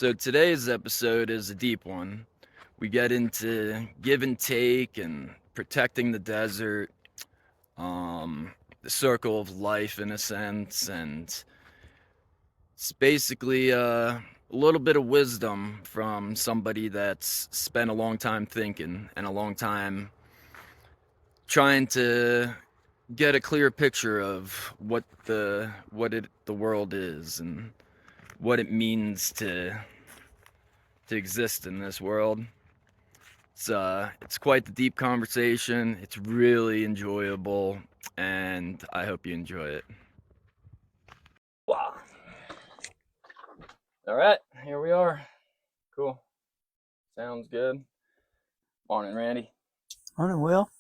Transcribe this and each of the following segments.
So today's episode is a deep one. We get into give and take and protecting the desert, the circle of life in a sense, and it's basically a little bit of wisdom from somebody that's spent a long time thinking and a long time trying to get a clear picture of the world is and what it means to exist in this world. It's quite the deep conversation. It's really enjoyable, and I hope you enjoy it. Wow. All right, here we are. Cool. Sounds good. Morning, Randy. Morning, Will.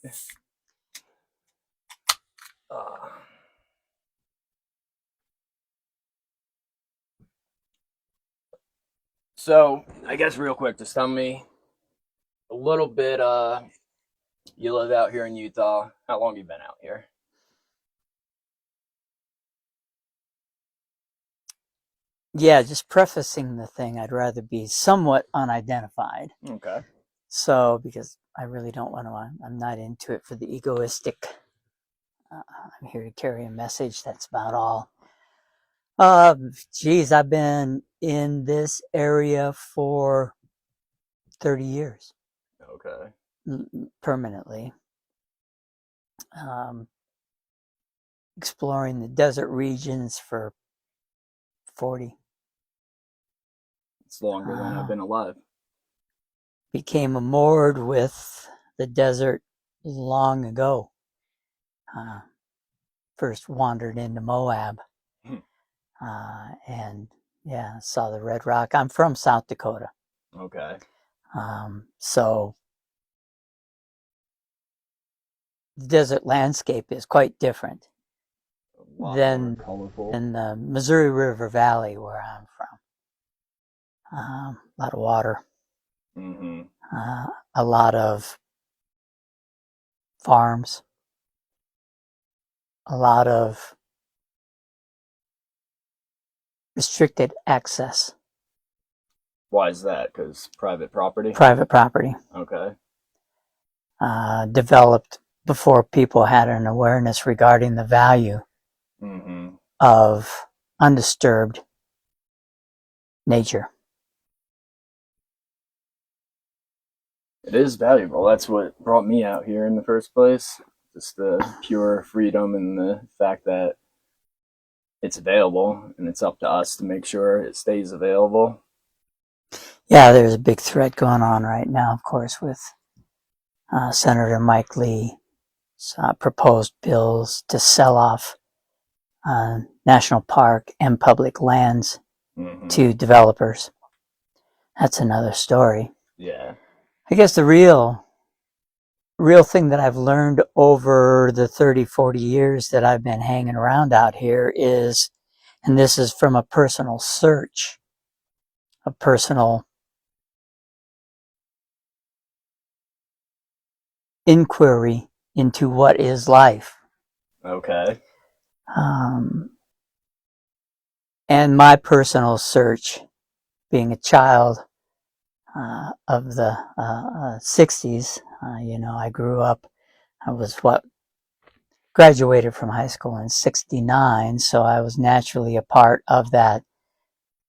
Uh, so, I guess real quick, just tell me a little bit. You live out here in Utah. How long have you been out here? Yeah, just prefacing the thing, I'd rather be somewhat unidentified. Okay. So, because I really don't want to, I'm not into it for the egoistic. I'm here to carry a message. That's about all. I've been in this area for 30 years. Okay. Permanently. Exploring the desert regions for 40. It's longer than I've been alive. Became enamored with the desert long ago. First wandered into Moab, and saw the Red Rock. I'm from South Dakota. Okay. So the desert landscape is quite different than the Missouri River Valley where I'm from. A lot of water, a lot of farms, a lot of restricted access. Why is that? Because private property? Private property. Okay. Developed before people had an awareness regarding the value of undisturbed nature. It is valuable. That's what brought me out here in the first place. Just the pure freedom and the fact that it's available, and it's up to us to make sure it stays available. Yeah, there's a big threat going on right now, of course, with Senator Mike Lee's proposed bills to sell off national park and public lands to developers. That's another story. Yeah. I guess the real thing that I've learned over the 30, 40 years that I've been hanging around out here is, and this is from a personal search, a personal inquiry into what is life. Okay. And my personal search, being a child of the 60s, I grew up, graduated from high school in 69, so I was naturally a part of that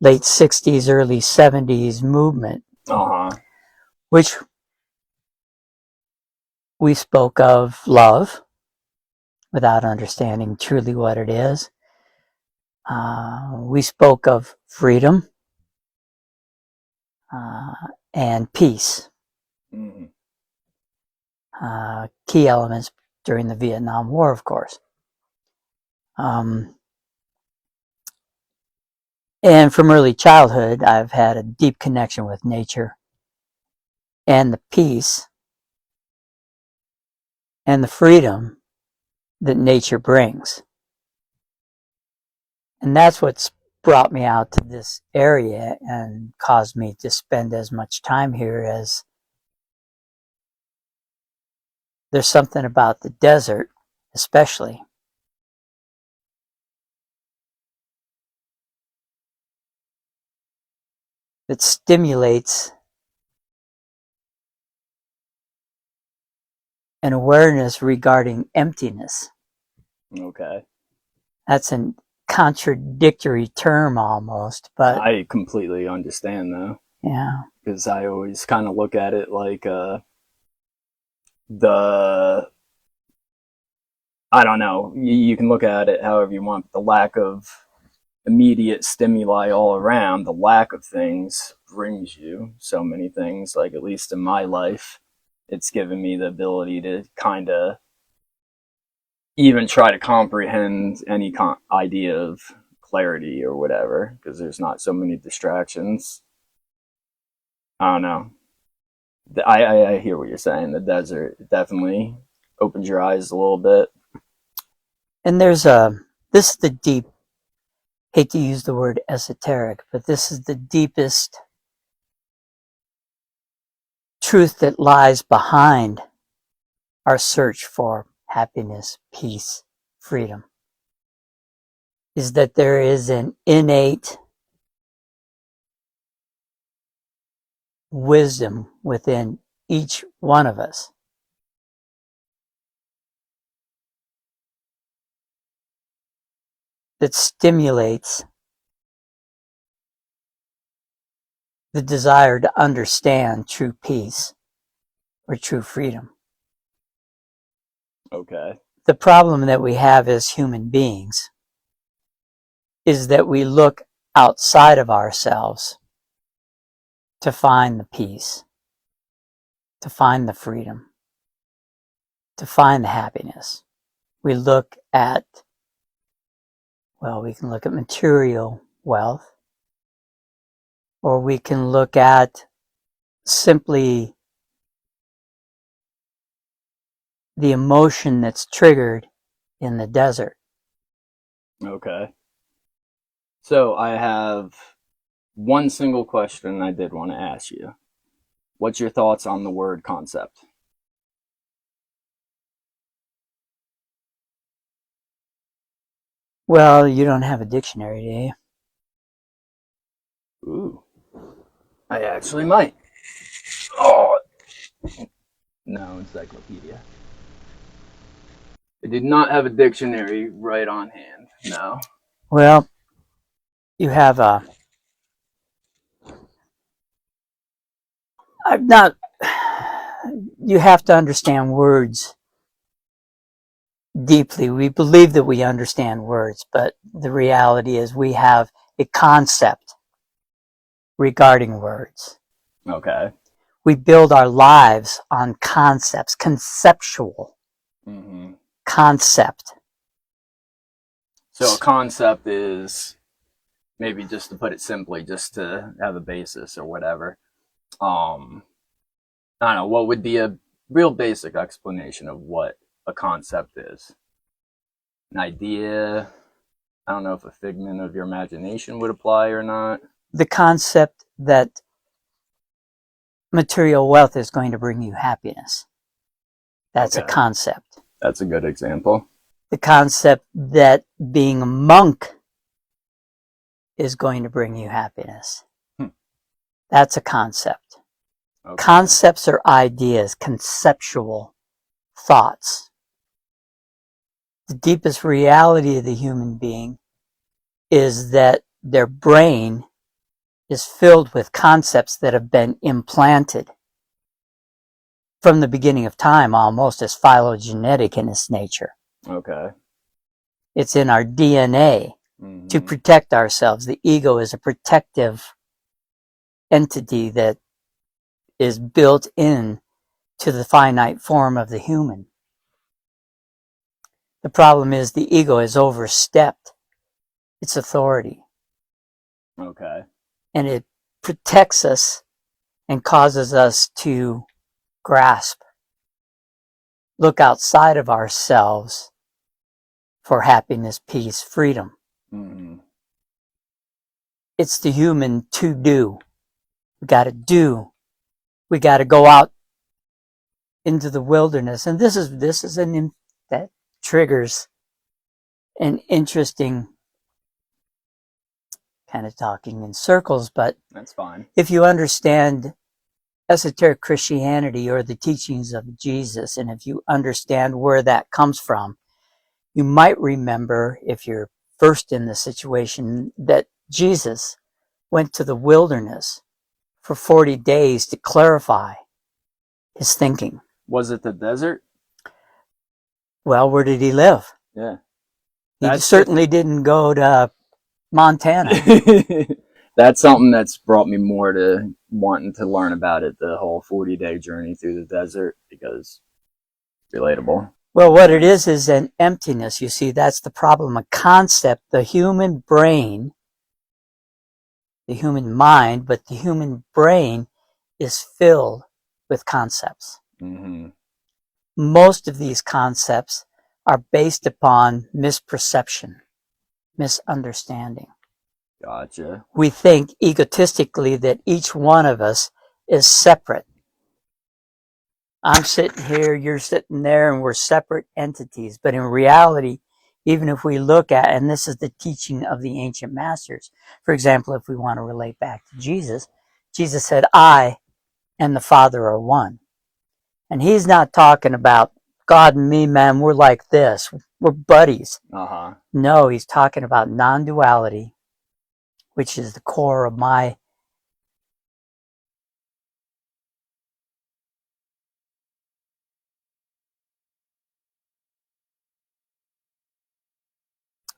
late 60s, early 70s movement, which we spoke of love without understanding truly what it is. We spoke of freedom and peace. Key elements during the Vietnam War, of course. And from early childhood, I've had a deep connection with nature and the peace and the freedom that nature brings. And that's what's brought me out to this area and caused me to spend as much time here as there's something about the desert, especially, that stimulates an awareness regarding emptiness. Okay. That's a contradictory term almost, but I completely understand though, yeah. because I always kind of look at it like the I don't know. You can look at it however you want. The lack of immediate stimuli all around, the lack of things brings you so many things. Like, at least in my life, it's given me the ability to kind of even try to comprehend any idea of clarity or whatever, because there's not so many distractions. I don't know. I hear what you're saying. The desert definitely opens your eyes a little bit. And this is the deep, hate to use the word esoteric, but this is the deepest truth that lies behind our search for happiness, peace, freedom, is that there is an innate wisdom within each one of us that stimulates the desire to understand true peace or true freedom. Okay. The problem that we have as human beings is that we look outside of ourselves to find the peace, to find the freedom, to find the happiness. We look at, well, we can look at material wealth, or we can look at simply the emotion that's triggered in the desert. Okay. So I have one single question I did want to ask you. What's your thoughts on the word concept? Well, you don't have a dictionary, do you? Ooh, I actually might. Oh, no encyclopedia. I did not have a dictionary right on hand. No. Well, you have a. I'm not. You have to understand words deeply. We believe that we understand words, but the reality is we have a concept regarding words. Okay. We build our lives on concepts, conceptual Mm-hmm. concept. So a concept is, maybe just to put it simply, just to have a basis or whatever. Um, I don't know. What would be a real basic explanation of what a concept is? An idea. I don't know if a figment of your imagination would apply or not. The concept that material wealth is going to bring you happiness. That's a Okay. concept. That's a good example. The concept that being a monk is going to bring you happiness. Hmm. That's a concept. Okay. Concepts are ideas, conceptual thoughts. The deepest reality of the human being is that their brain is filled with concepts that have been implanted from the beginning of time, almost as phylogenetic in its nature. Okay. It's in our DNA to Mm-hmm. protect ourselves. The ego is a protective entity that is built in to the finite form of the human. The problem is the ego has overstepped its authority, Okay. and it protects us and causes us to grasp, look outside of ourselves for happiness, peace, freedom. Mm-hmm. It's the human to do. We got to do. We got to go out into the wilderness, and this is that triggers an interesting kind of talking in circles, but That's fine. if you understand esoteric Christianity or the teachings of Jesus, and if you understand where that comes from, you might remember, if you're first in the situation, that Jesus went to the wilderness for 40 days to clarify his thinking. Was it the desert? Well, where did he live? Yeah. He certainly didn't go to Montana. That's something that's brought me more to wanting to learn about it, the whole 40-day journey through the desert, because relatable. Well, what it is an emptiness. You see, that's the problem. A concept, the human brain, the human mind, but the human brain is filled with concepts. Mm-hmm. Most of these concepts are based upon misperception, misunderstanding. Gotcha. We think egotistically that each one of us is separate. I'm sitting here, you're sitting there, and we're separate entities. But in reality, even if we look at, and this is the teaching of the ancient masters, for example, if we want to relate back to Jesus, Jesus said, I and the Father are one. And he's not talking about God and me, man, we're like this. We're buddies. Uh-huh. No, he's talking about non-duality, which is the core of my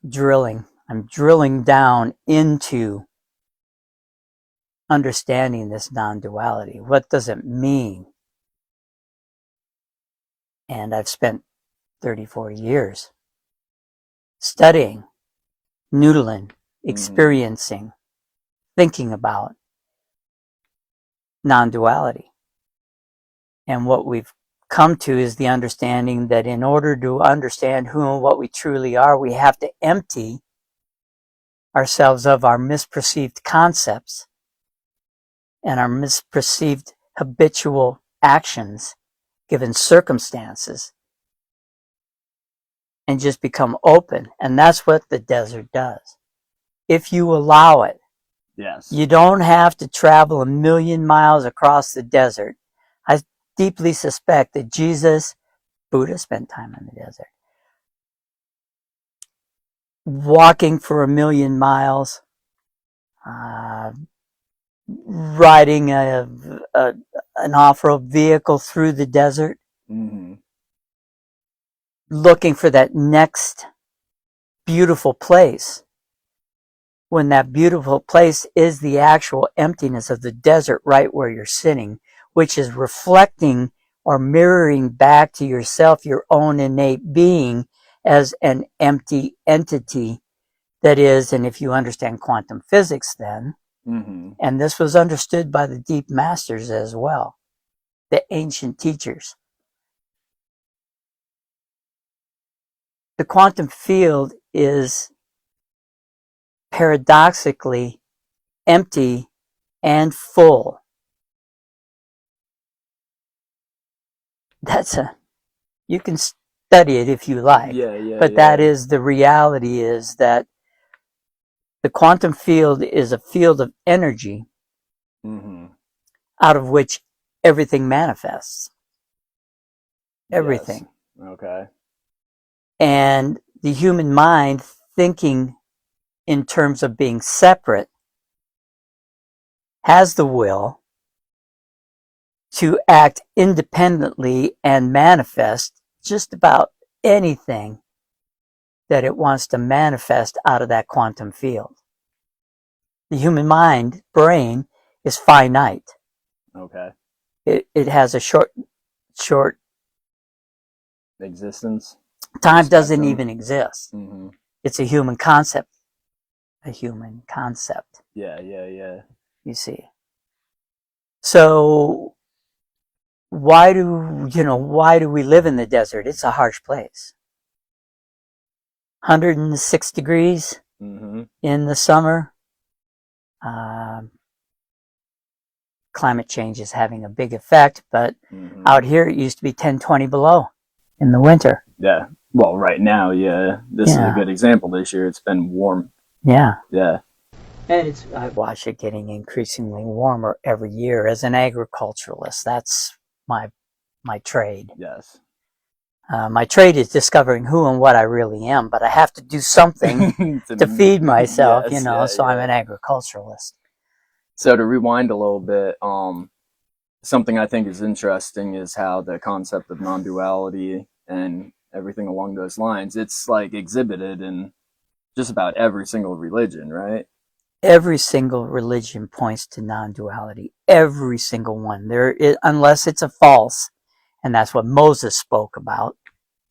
drilling. I'm drilling down into understanding this non-duality. What does it mean? And I've spent 30, 40 years studying, noodling, experiencing, thinking about non-duality. And what we've come to is the understanding that in order to understand who and what we truly are, we have to empty ourselves of our misperceived concepts and our misperceived habitual actions given circumstances, and just become open. And that's what the desert does. If you allow it, yes, you don't have to travel 1,000,000 miles across the desert. I deeply suspect that Jesus, Buddha spent time in the desert. Walking for 1,000,000 miles, riding an off-road vehicle through the desert, looking for that next beautiful place, when that beautiful place is the actual emptiness of the desert right where you're sitting, which is reflecting or mirroring back to yourself your own innate being as an empty entity that is, and if you understand quantum physics then, and this was understood by the deep masters as well, the ancient teachers, the quantum field is paradoxically empty and full. You can study it if you like, but that is the reality, is that the quantum field is a field of energy out of which everything manifests. Everything. Yes. Okay. And the human mind, thinking in terms of being separate, has the will to act independently and manifest just about anything that it wants to manifest out of that quantum field. The human mind, brain, is finite. Okay. It has a short existence. Time doesn't even exist. It's a human concept. A human concept. Yeah. You see. So why do we live in the desert? It's a harsh place. 106 degrees in the summer. Climate change is having a big effect, but out here it used to be 10, 20 below in the winter. Yeah. Well, right now, yeah. This is a good example this year. It's been warm. Yeah. Yeah. And I watch it getting increasingly warmer every year. As an agriculturalist, that's my trade. Yes. My trade is discovering who and what I really am, but I have to do something to feed myself, Yes, so I'm an agriculturalist. So to rewind a little bit, something I think is interesting is how the concept of non-duality and everything along those lines, it's like exhibited in just about every single religion, right? Every single religion points to non-duality. Every single one. Unless it's a false, and that's what Moses spoke about.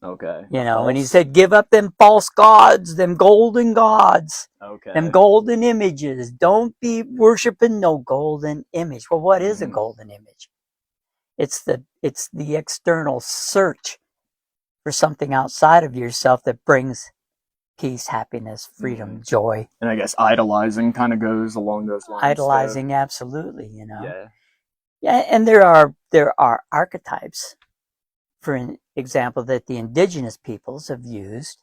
Okay. When he said, "Give up them false gods, them golden gods, them golden images. Don't be worshiping no golden image." Well, what is a golden image? It's the external search for something outside of yourself that brings peace, happiness, freedom, joy. And I guess idolizing kind of goes along those lines. Idolizing, absolutely. Yeah. Yeah, and there are archetypes, for example, that the indigenous peoples have used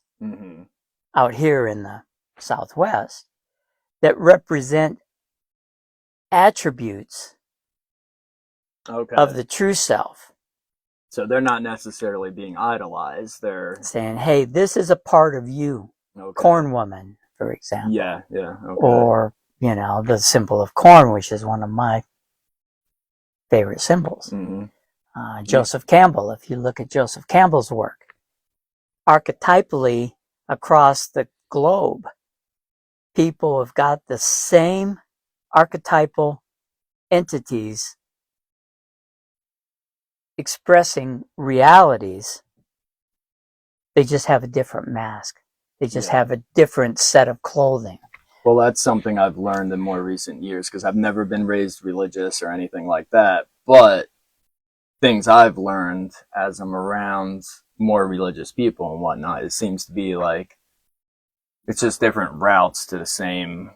out here in the Southwest that represent attributes of the true self. So they're not necessarily being idolized. They're saying, "Hey, this is a part of you." Corn woman, for example. Yeah. Or, the symbol of corn, which is one of my favorite symbols. Joseph Campbell, if you look at Joseph Campbell's work, archetypally across the globe, people have got the same archetypal entities expressing realities. They just have a different mask. They just have a different set of clothing. Well, that's something I've learned in more recent years because I've never been raised religious or anything like that. But things I've learned as I'm around more religious people and whatnot, it seems to be like it's just different routes to the same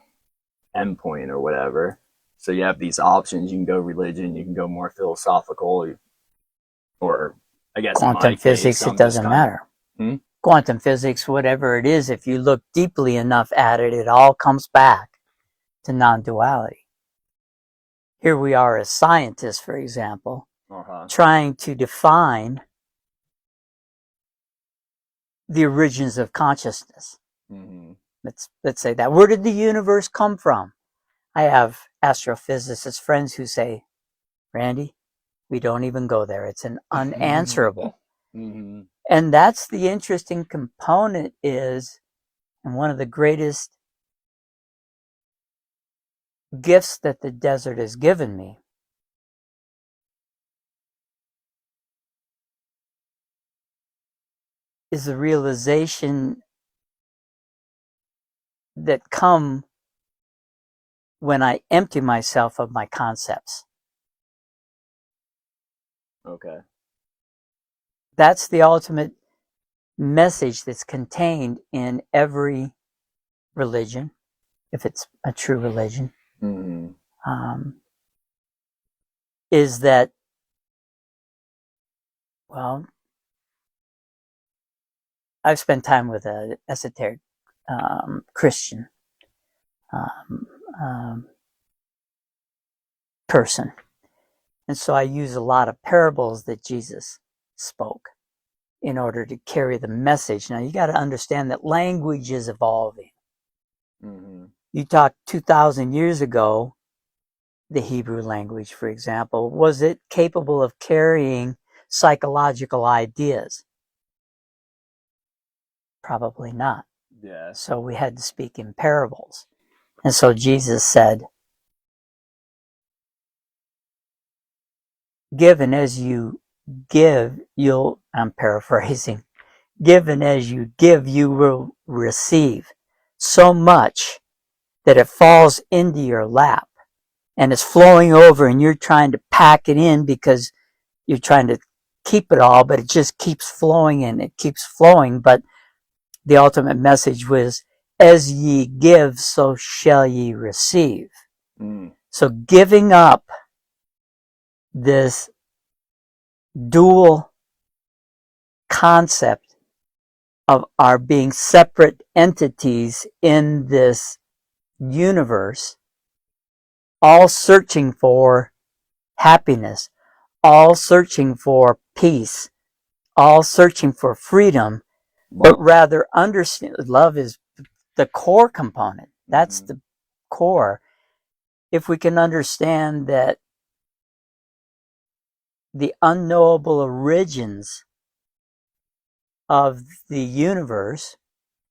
endpoint or whatever. So you have these options. You can go religion, you can go more philosophical, or I guess quantum physics, it doesn't matter. Quantum physics, whatever it is, if you look deeply enough at it, it all comes back to non-duality. Here we are as scientists, for example, trying to define the origins of consciousness. Let's say that. Where did the universe come from? I have astrophysicist friends who say, "Randy, we don't even go there. It's an unanswerable." And that's the interesting component is, and one of the greatest gifts that the desert has given me is the realization that come when I empty myself of my concepts. That's the ultimate message that's contained in every religion, if it's a true religion, is that, well, I've spent time with an esoteric Christian person. And so I use a lot of parables that Jesus spoke in order to carry the message. Now, you got to understand that language is evolving. You talk 2,000 years ago, the Hebrew language, for example, was it capable of carrying psychological ideas? Probably not. So we had to speak in parables. And so Jesus said, "Give, and as you give, I'm paraphrasing, give, and as you give, you will receive so much that it falls into your lap and it's flowing over, and you're trying to pack it in because you're trying to keep it all, but it just keeps flowing and it keeps flowing." But the ultimate message was, "As ye give, so shall ye receive." So giving up this dual concept of our being separate entities in this universe, all searching for happiness, all searching for peace, all searching for freedom, but rather understand love is the core component. That's the core. If we can understand that the unknowable origins of the universe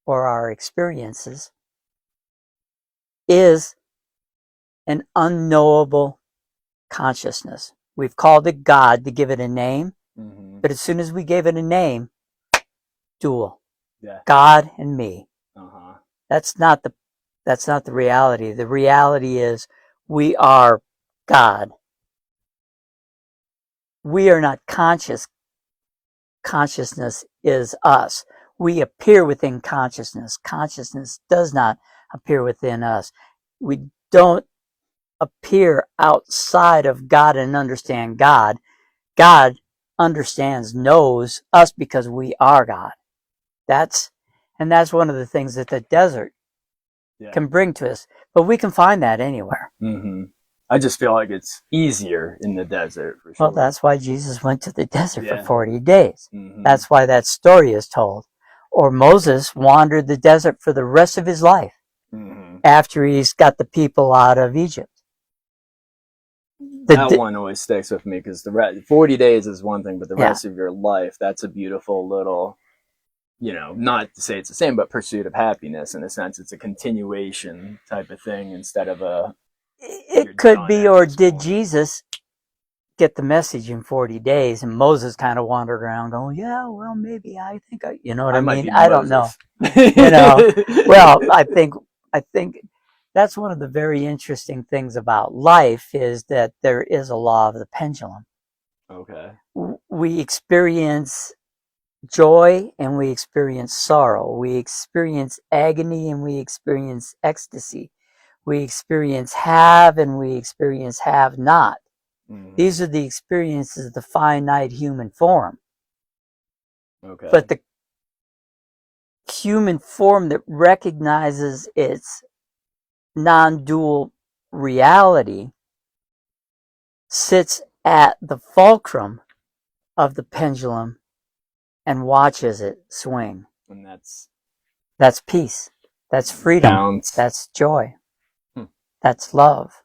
or our experiences is an unknowable consciousness. We've called it God to give it a name, but as soon as we gave it a name, dual. Yeah. God and me. That's not the reality. The reality is we are God. We are not conscious. Consciousness is us. We appear within consciousness. Consciousness does not appear within us. We don't appear outside of God and understand God. God understands, knows us because we are God. That's one of the things that the desert can bring to us. But we can find that anywhere. I just feel like it's easier in the desert for sure. Well, that's why Jesus went to the desert for 40 days. That's why that story is told. Or Moses wandered the desert for the rest of his life after he's got the people out of Egypt. That one always sticks with me because 40 days is one thing, but the rest of your life, that's a beautiful little, not to say it's the same, but pursuit of happiness in a sense. It's a continuation type of thing instead of a. It could be, or did Jesus get the message in 40 days and Moses kind of wandered around going, yeah, well, maybe I think you know what I mean? I don't know. Well, I think that's one of the very interesting things about life is that there is a law of the pendulum. Okay. We experience joy and we experience sorrow. We experience agony and we experience ecstasy. We experience have and we experience have not. These are the experiences of the finite human form. Okay. But the human form that recognizes its non-dual reality sits at the fulcrum of the pendulum and watches it swing. And that's peace. That's freedom. Balance. That's joy. That's love.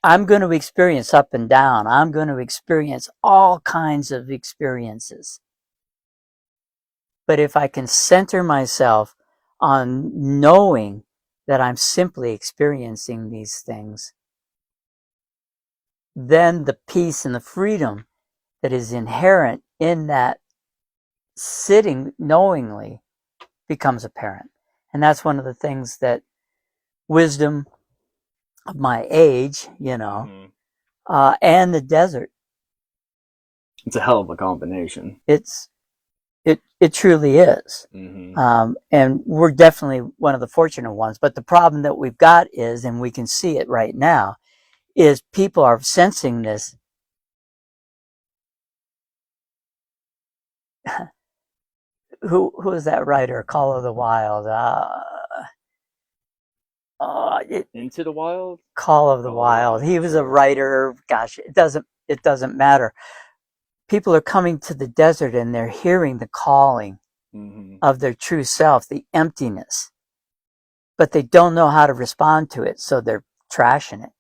I'm going to experience up and down. I'm going to experience all kinds of experiences. But if I can center myself on knowing that I'm simply experiencing these things, then the peace and the freedom that is inherent in that sitting knowingly becomes apparent. And that's one of the things that wisdom of my age, and the desert. It's a hell of a combination. It truly is. And we're definitely one of the fortunate ones. But the problem that we've got is, and we can see it right now, is people are sensing this. Who is that writer? Call of the Wild. Into the Wild? Call of the Wild. He was a writer. Gosh, it doesn't matter. People are coming to the desert and they're hearing the calling of their true self, the emptiness. But they don't know how to respond to it, so they're trashing it.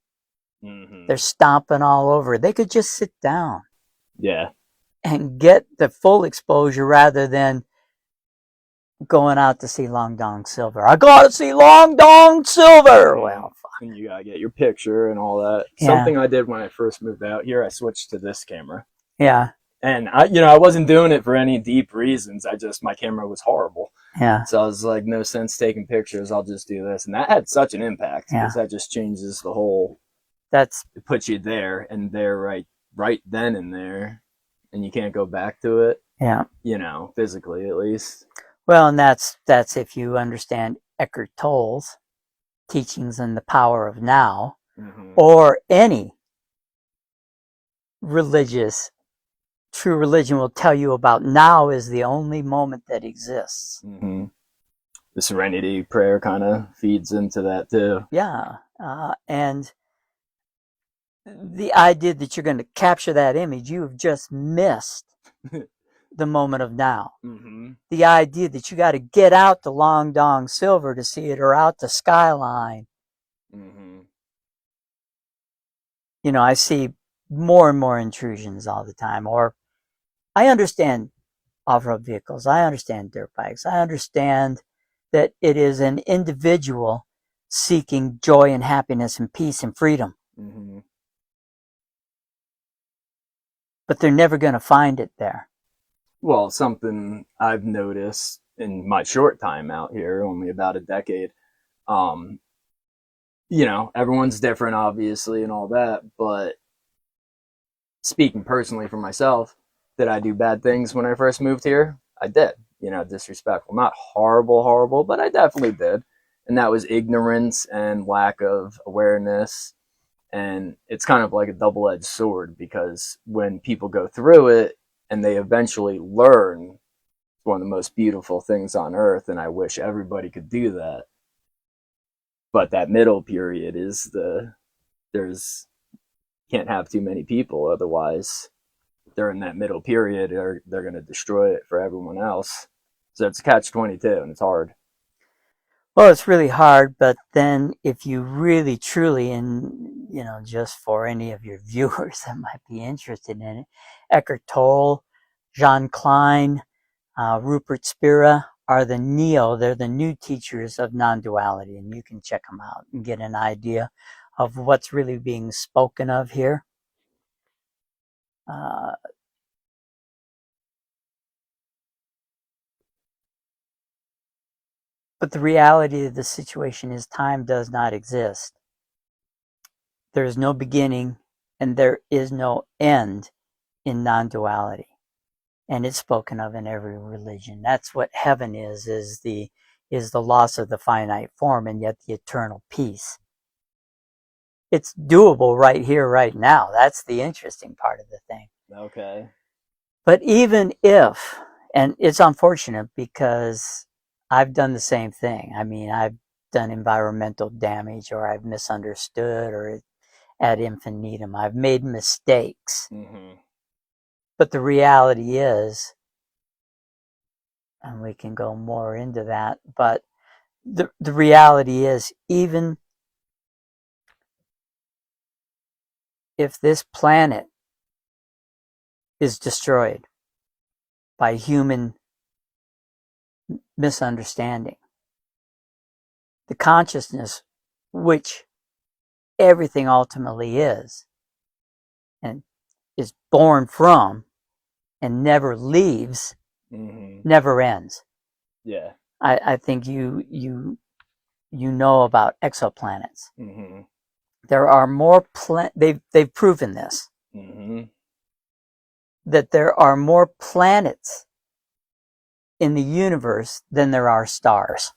They're stomping all over. They could just sit down. Yeah. And get the full exposure rather than going out to see Long Dong Silver. I gotta see Long Dong Silver! Well, fuck. And you gotta get your picture and all that. Yeah. Something I did when I first moved out here, I switched to this camera. Yeah. And I wasn't doing it for any deep reasons. My camera was horrible. Yeah. So I was like, no sense taking pictures. I'll just do this. And that had such an impact because that just changes the whole. It puts you there and there right then and there. And you can't go back to it. Yeah. Physically at least. Well, and that's if you understand Eckhart Tolle's teachings on the power of now, or any true religion will tell you about now is the only moment that exists. The serenity prayer kind of feeds into that too. Yeah. And the idea that you're going to capture that image, you have just missed the moment of now. Mm-hmm. The idea that you got to get out the Long Dong Silver to see it, or out the skyline. Mm-hmm. You know, I see more and more intrusions all the time. Or I understand off-road vehicles. I understand dirt bikes. I understand that it is an individual seeking joy and happiness and peace and freedom. Mm-hmm. But they're never going to find it there. Well, something I've noticed in my short time out here, only about a decade, um, everyone's different, obviously, and all that. But speaking personally for myself, did I do bad things when I first moved here? I did. Disrespectful, not horrible, horrible, but I definitely did. And that was ignorance and lack of awareness. And it's kind of like a double edged sword, because when people go through it and they eventually learn, it's one of the most beautiful things on earth. And I wish everybody could do that. But that middle period is there's can't have too many people, otherwise during that middle period they're going to destroy it for everyone else. So it's a catch-22, and it's hard. Well, it's really hard, but then if you really truly, and just for any of your viewers that might be interested in it, Eckhart Tolle, Jean Klein, Rupert Spira are they're the new teachers of non-duality, and you can check them out and get an idea of what's really being spoken of here. But the reality of the situation is time does not exist. There is no beginning and there is no end in non-duality. And it's spoken of in every religion. That's what heaven is the loss of the finite form and yet the eternal peace. It's doable right here, right now. That's the interesting part of the thing. Okay. But even if, and it's unfortunate because I've done the same thing. I mean, I've done environmental damage, or I've misunderstood, or ad infinitum. I've made mistakes. Mm-hmm. But the reality is, and we can go more into that, but the reality is, even if this planet is destroyed by human misunderstanding, the consciousness, which everything ultimately is, and is born from, and never leaves, Mm-hmm. never ends. Yeah. I think you know about exoplanets. Mm-hmm. There are more they've proven this, Mm-hmm. that there are more planets in the universe than there are stars.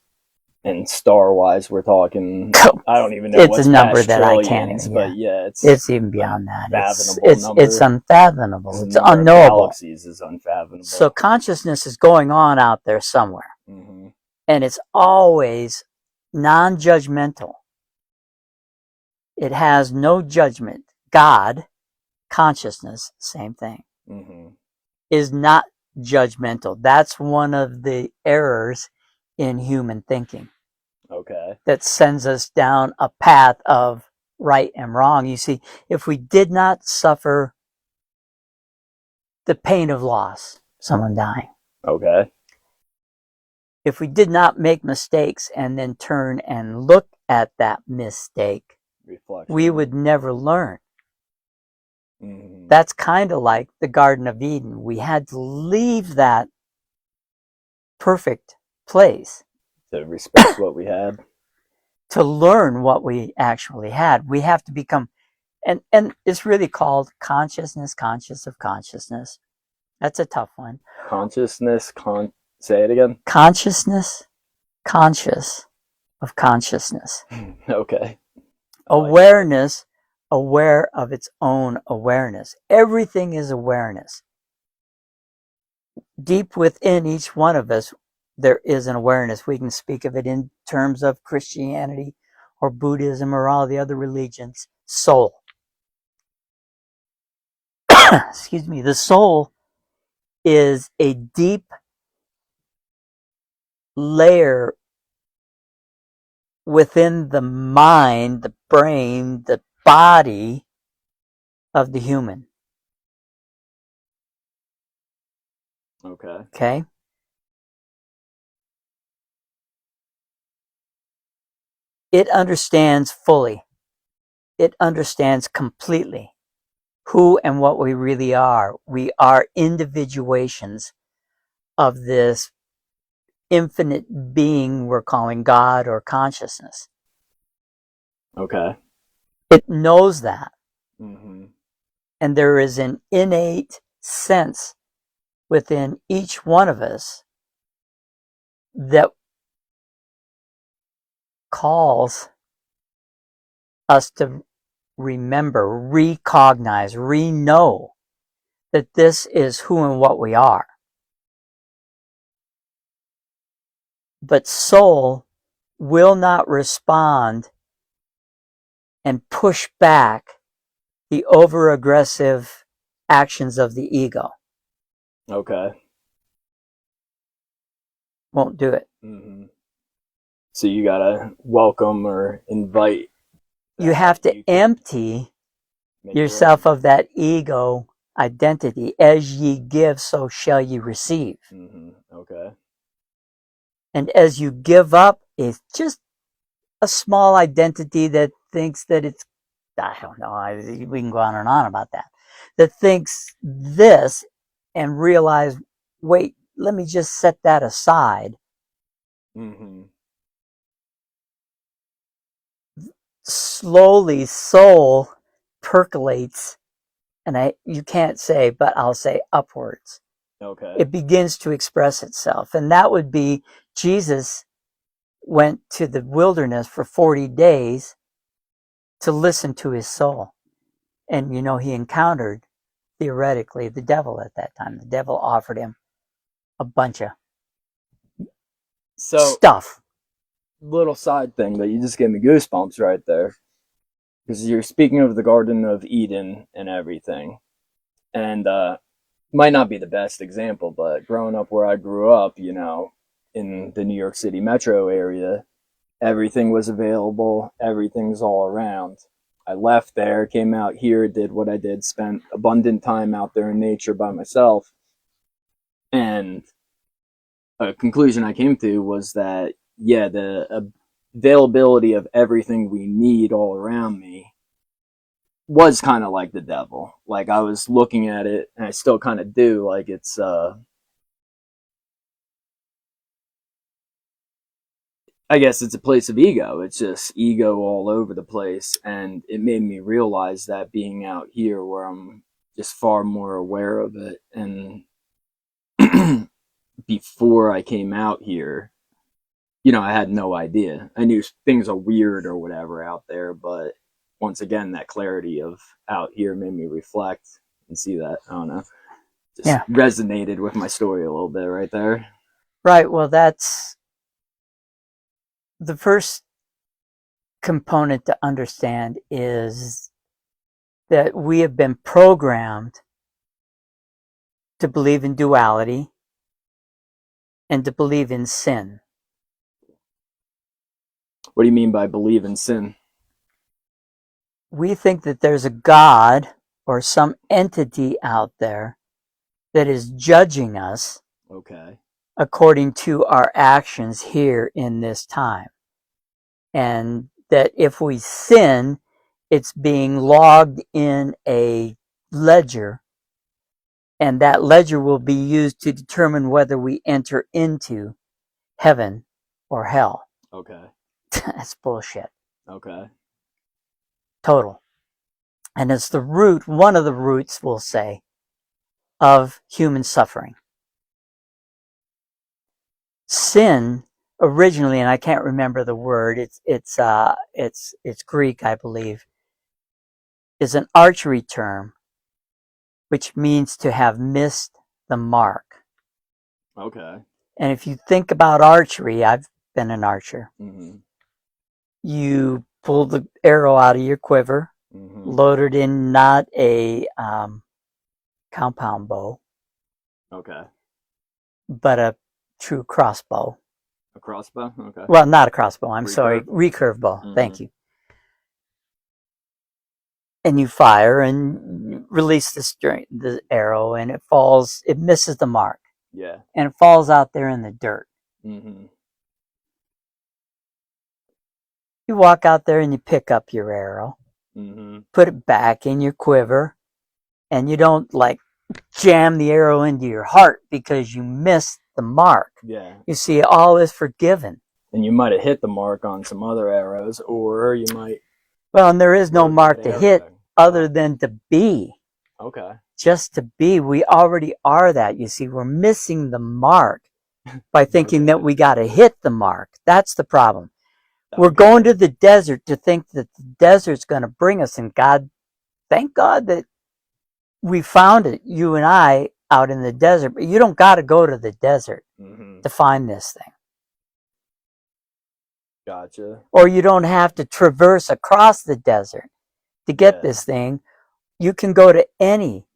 And star wise, we're talking, I don't even know It's what's a number past that I can't trillions, even. but Yeah, yeah, it's even beyond that. unfathomable number. It's unfathomable. The It's number unknowable. of galaxies is unfathomable. So consciousness is going on out there somewhere, Mm-hmm. and it's always non-judgmental. It has no judgment. God, consciousness, same thing, Mm-hmm. is not judgmental. That's one of the errors in human thinking Okay. that sends us down a path of right and wrong. You see, if we did not suffer the pain of loss, someone dying, Okay. if we did not make mistakes and then turn and look at that mistake, Reflection. we would never learn. Mm-hmm. That's kind of like the Garden of Eden. We had to leave that perfect place To respect what we had. to learn what we actually had. We have to become, and it's really called consciousness, conscious of consciousness. That's a tough one. Consciousness, say it again. Consciousness, conscious of consciousness. Okay. Awareness, aware of its own awareness. Everything is awareness. Deep within each one of us, there is an awareness. We can speak of it in terms of Christianity or Buddhism or all the other religions. Soul. Excuse me. The soul is a deep layer within the mind, the brain, the body of the human. Okay. Okay? It understands fully. It understands completely who and what we really are. We are individuations of this infinite being we're calling God or consciousness. Okay. It knows that. Mm-hmm. And there is an innate sense within each one of us that calls us to remember, recognize, re-know that this is who and what we are. But soul will not respond and push back the over-aggressive actions of the ego. Okay. Won't do it. Mm-hmm. So you gotta welcome or invite You that. have to empty Make yourself room. of that ego identity. As ye give, so shall ye receive. Mm-hmm. Okay. And as you give up, it's just a small identity that thinks that it's, I don't know, we can go on and on about that, that thinks this and realize, wait, let me just set that aside. Mm-hmm. Slowly, soul percolates, and you can't say, but I'll say upwards. Okay. It begins to express itself. And that would be Jesus went to the wilderness for 40 days to listen to his soul. And, he encountered, theoretically, the devil at that time. The devil offered him a bunch of So, stuff. little side thing, but you just gave me goosebumps right there. Because you're speaking of the Garden of Eden and everything. And might not be the best example, but growing up where I grew up, in the New York City metro area, everything was available, everything's all around. I left there, came out here, did what I did, spent abundant time out there in nature by myself. And a conclusion I came to was that, yeah, the availability of everything we need all around me was kind of like the devil. Like I was looking at it, and I still kind of do. Like I guess it's a place of ego. It's just ego all over the place, and it made me realize that being out here, where I'm just far more aware of it, and before I came out here, I had no idea. I knew things are weird or whatever out there, but once again, that clarity of out here made me reflect and see that. I don't know, just Yeah. resonated with my story a little bit right there. Right. Well, that's the first component to understand is that we have been programmed to believe in duality and to believe in sin. What do you mean by believe in sin? We think that there's a God or some entity out there that is judging us Okay. according to our actions here in this time. And that if we sin, it's being logged in a ledger, and that ledger will be used to determine whether we enter into heaven or hell. Okay. That's bullshit. Okay. Total. And it's the root, one of the roots, we'll say, of human suffering. Sin originally, and I can't remember the word, it's Greek, I believe, is an archery term which means to have missed the mark. Okay. And if you think about archery, I've been an archer. Mm-hmm. You pull the arrow out of your quiver, Mm-hmm. load it in not a compound bow, Okay. but a true crossbow. A crossbow? Okay. Well, not a crossbow, I'm sorry, Recurve? recurve bow. Mm-hmm. Thank you. And you fire and release the arrow, and it misses the mark, Yeah. and it falls out there in the dirt. Mm-hmm. You walk out there and you pick up your arrow, Mm-hmm. put it back in your quiver, and you don't like jam the arrow into your heart because you missed the mark. Yeah. You see, all is forgiven. And you might have hit the mark on some other arrows, or you might Well, and there is no load that mark to hit arrow. other than to be. Okay. Just to be. We already are that. You see, we're missing the mark by thinking that Okay. we got to hit the mark. That's the problem. We're Okay. going to the desert to think that the desert's going to bring us, and God, thank God that we found it, you and I, out in the desert. But you don't got to go to the desert Mm-hmm. to find this thing. Gotcha. Or you don't have to traverse across the desert to get Yeah. this thing. You can go to any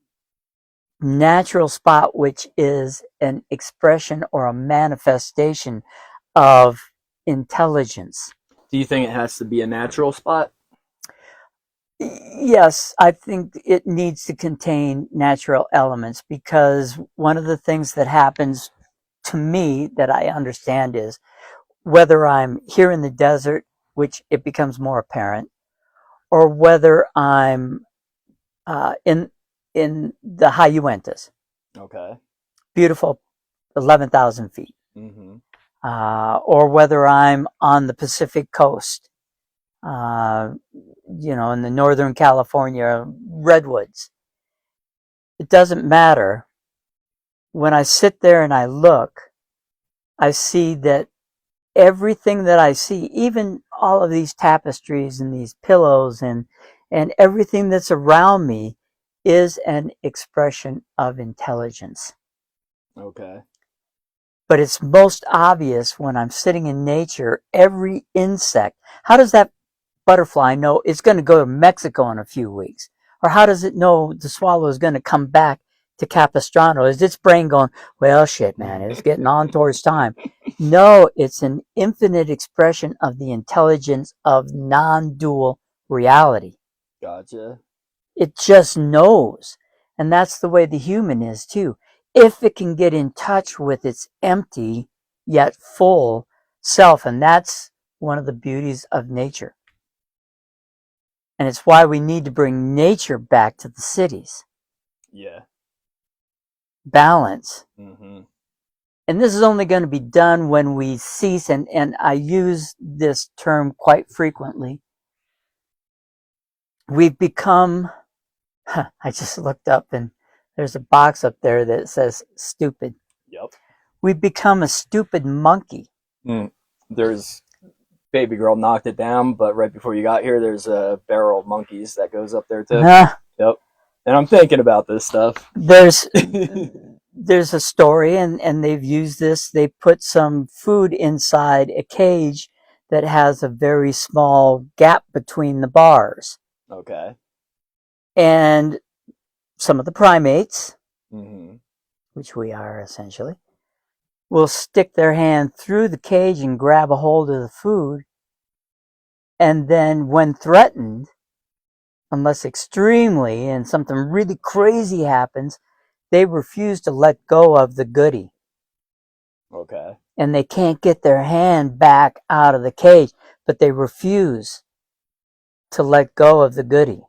natural spot which is an expression or a manifestation of intelligence. Do you think it has to be a natural spot? Yes, I think it needs to contain natural elements, because one of the things that happens to me that I understand is whether I'm here in the desert, which it becomes more apparent, or whether I'm in the high Uintas, Okay. beautiful 11,000 feet, Mm-hmm. or whether I'm on the Pacific coast, uh, in the Northern California redwoods. It doesn't matter. When I sit there and I look, I see that everything that I see, even all of these tapestries and these pillows and everything that's around me, is an expression of intelligence. Okay. But it's most obvious when I'm sitting in nature. Every insect, how does that butterfly know it's going to go to Mexico in a few weeks? Or how does it know the swallow is going to come back to Capistrano? Is its brain going, well, shit, man, it's getting on towards time? No, it's an infinite expression of the intelligence of non-dual reality. Gotcha. It just knows. And that's the way the human is too. If it can get in touch with its empty yet full self. And that's one of the beauties of nature. And it's why we need to bring nature back to the cities. Yeah. Balance. Mm-hmm. And this is only going to be done when we cease, and I use this term quite frequently. We've become, I just looked up and there's a box up there that says stupid. Yep. We've become a stupid monkey. There's baby girl knocked it down, but right before you got here, there's a barrel of monkeys that goes up there too. Yep. And I'm thinking about this stuff. There's a story, and they've used this. They put some food inside a cage that has a very small gap between the bars. Okay. And some of the primates, Mm-hmm. which we are essentially, will stick their hand through the cage and grab a hold of the food. And then when threatened, unless extremely and something really crazy happens, they refuse to let go of the goodie. Okay. And they can't get their hand back out of the cage, but they refuse to let go of the goodie.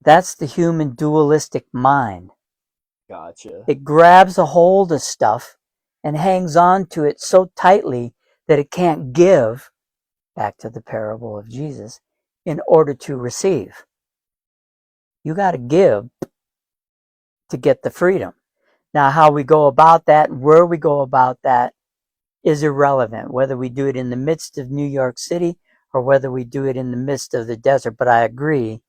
That's the human dualistic mind. Gotcha. It grabs a hold of stuff and hangs on to it so tightly that it can't give, back to the parable of Jesus, in order to receive. You got to give to get the freedom. Now, how we go about that and where we go about that is irrelevant, whether we do it in the midst of New York City or whether we do it in the midst of the desert. But I agree,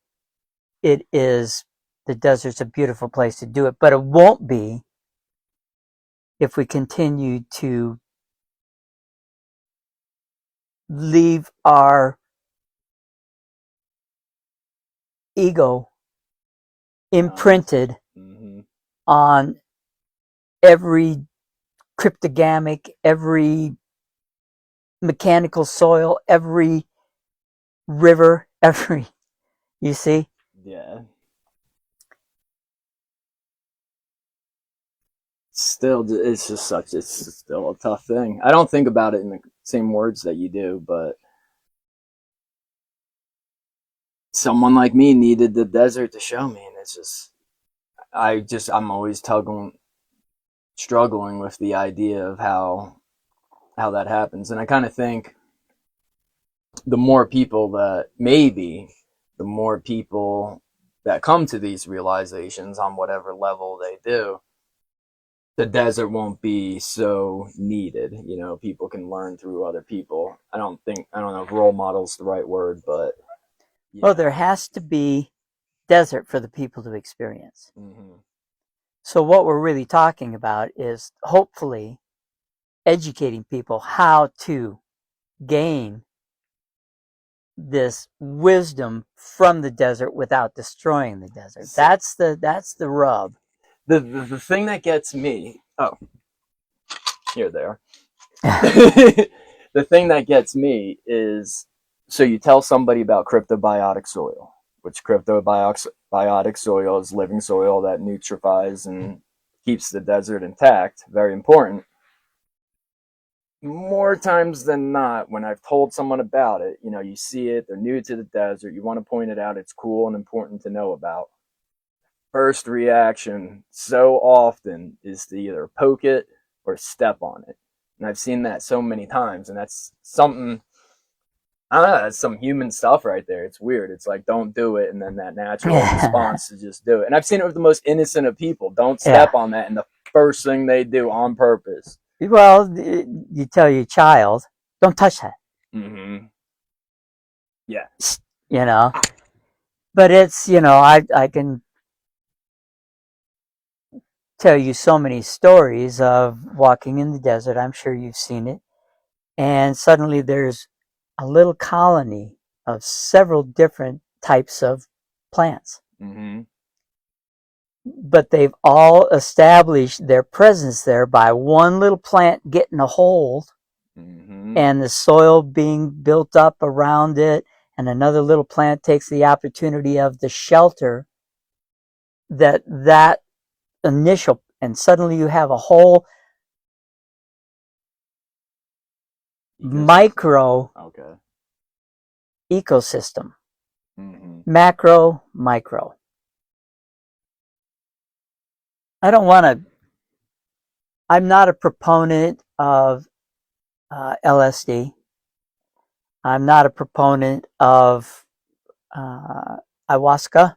the desert's a beautiful place to do it, but it won't be if we continue to leave our ego imprinted Mm-hmm. on every cryptogamic, every mechanical soil, every river, every, you see? Yeah. Still, it's still a tough thing. I don't think about it in the same words that you do, but someone like me needed the desert to show me, and I'm always struggling with the idea of how that happens, and I kind of think the more people that maybe the more people that come to these realizations on whatever level they do, the desert won't be so needed. You know, people can learn through other people. I don't know if role model's the right word, but you Well, there know. has to be desert for the people to experience. Mm-hmm. So, what we're really talking about is hopefully educating people how to gain this wisdom from the desert without destroying the desert. So, That's the rub. the thing that gets me, oh, here they are. The thing that gets me is, so you tell somebody about cryptobiotic soil, which cryptobiotic soil is living soil that nutrifies and keeps the desert intact. Very important. More times than not, when I've told someone about it, you know, you see it, they're new to the desert, you want to point it out, it's cool and important to know about. First reaction so often is to either poke it or step on it. And I've seen that so many times, and that's something, I don't know, that's some human stuff right there. It's weird. It's like, don't do it, and then that natural Yeah. response to just do it. And I've seen it with the most innocent of people. Don't Yeah. step on that, and the first thing they do on purpose. Well, you tell your child, don't touch that. Mm-hmm. Yeah. You know, but it's, I can tell you so many stories of walking in the desert. I'm sure you've seen it. And suddenly there's a little colony of several different types of plants. Mm-hmm. But they've all established their presence there by one little plant getting a hold Mm-hmm. and the soil being built up around it. And another little plant takes the opportunity of the shelter that initial, and suddenly you have a whole Ecosystem. micro Okay. ecosystem, Mm-hmm. macro, micro. I don't want to, I'm not a proponent of LSD. I'm not a proponent of uh, ayahuasca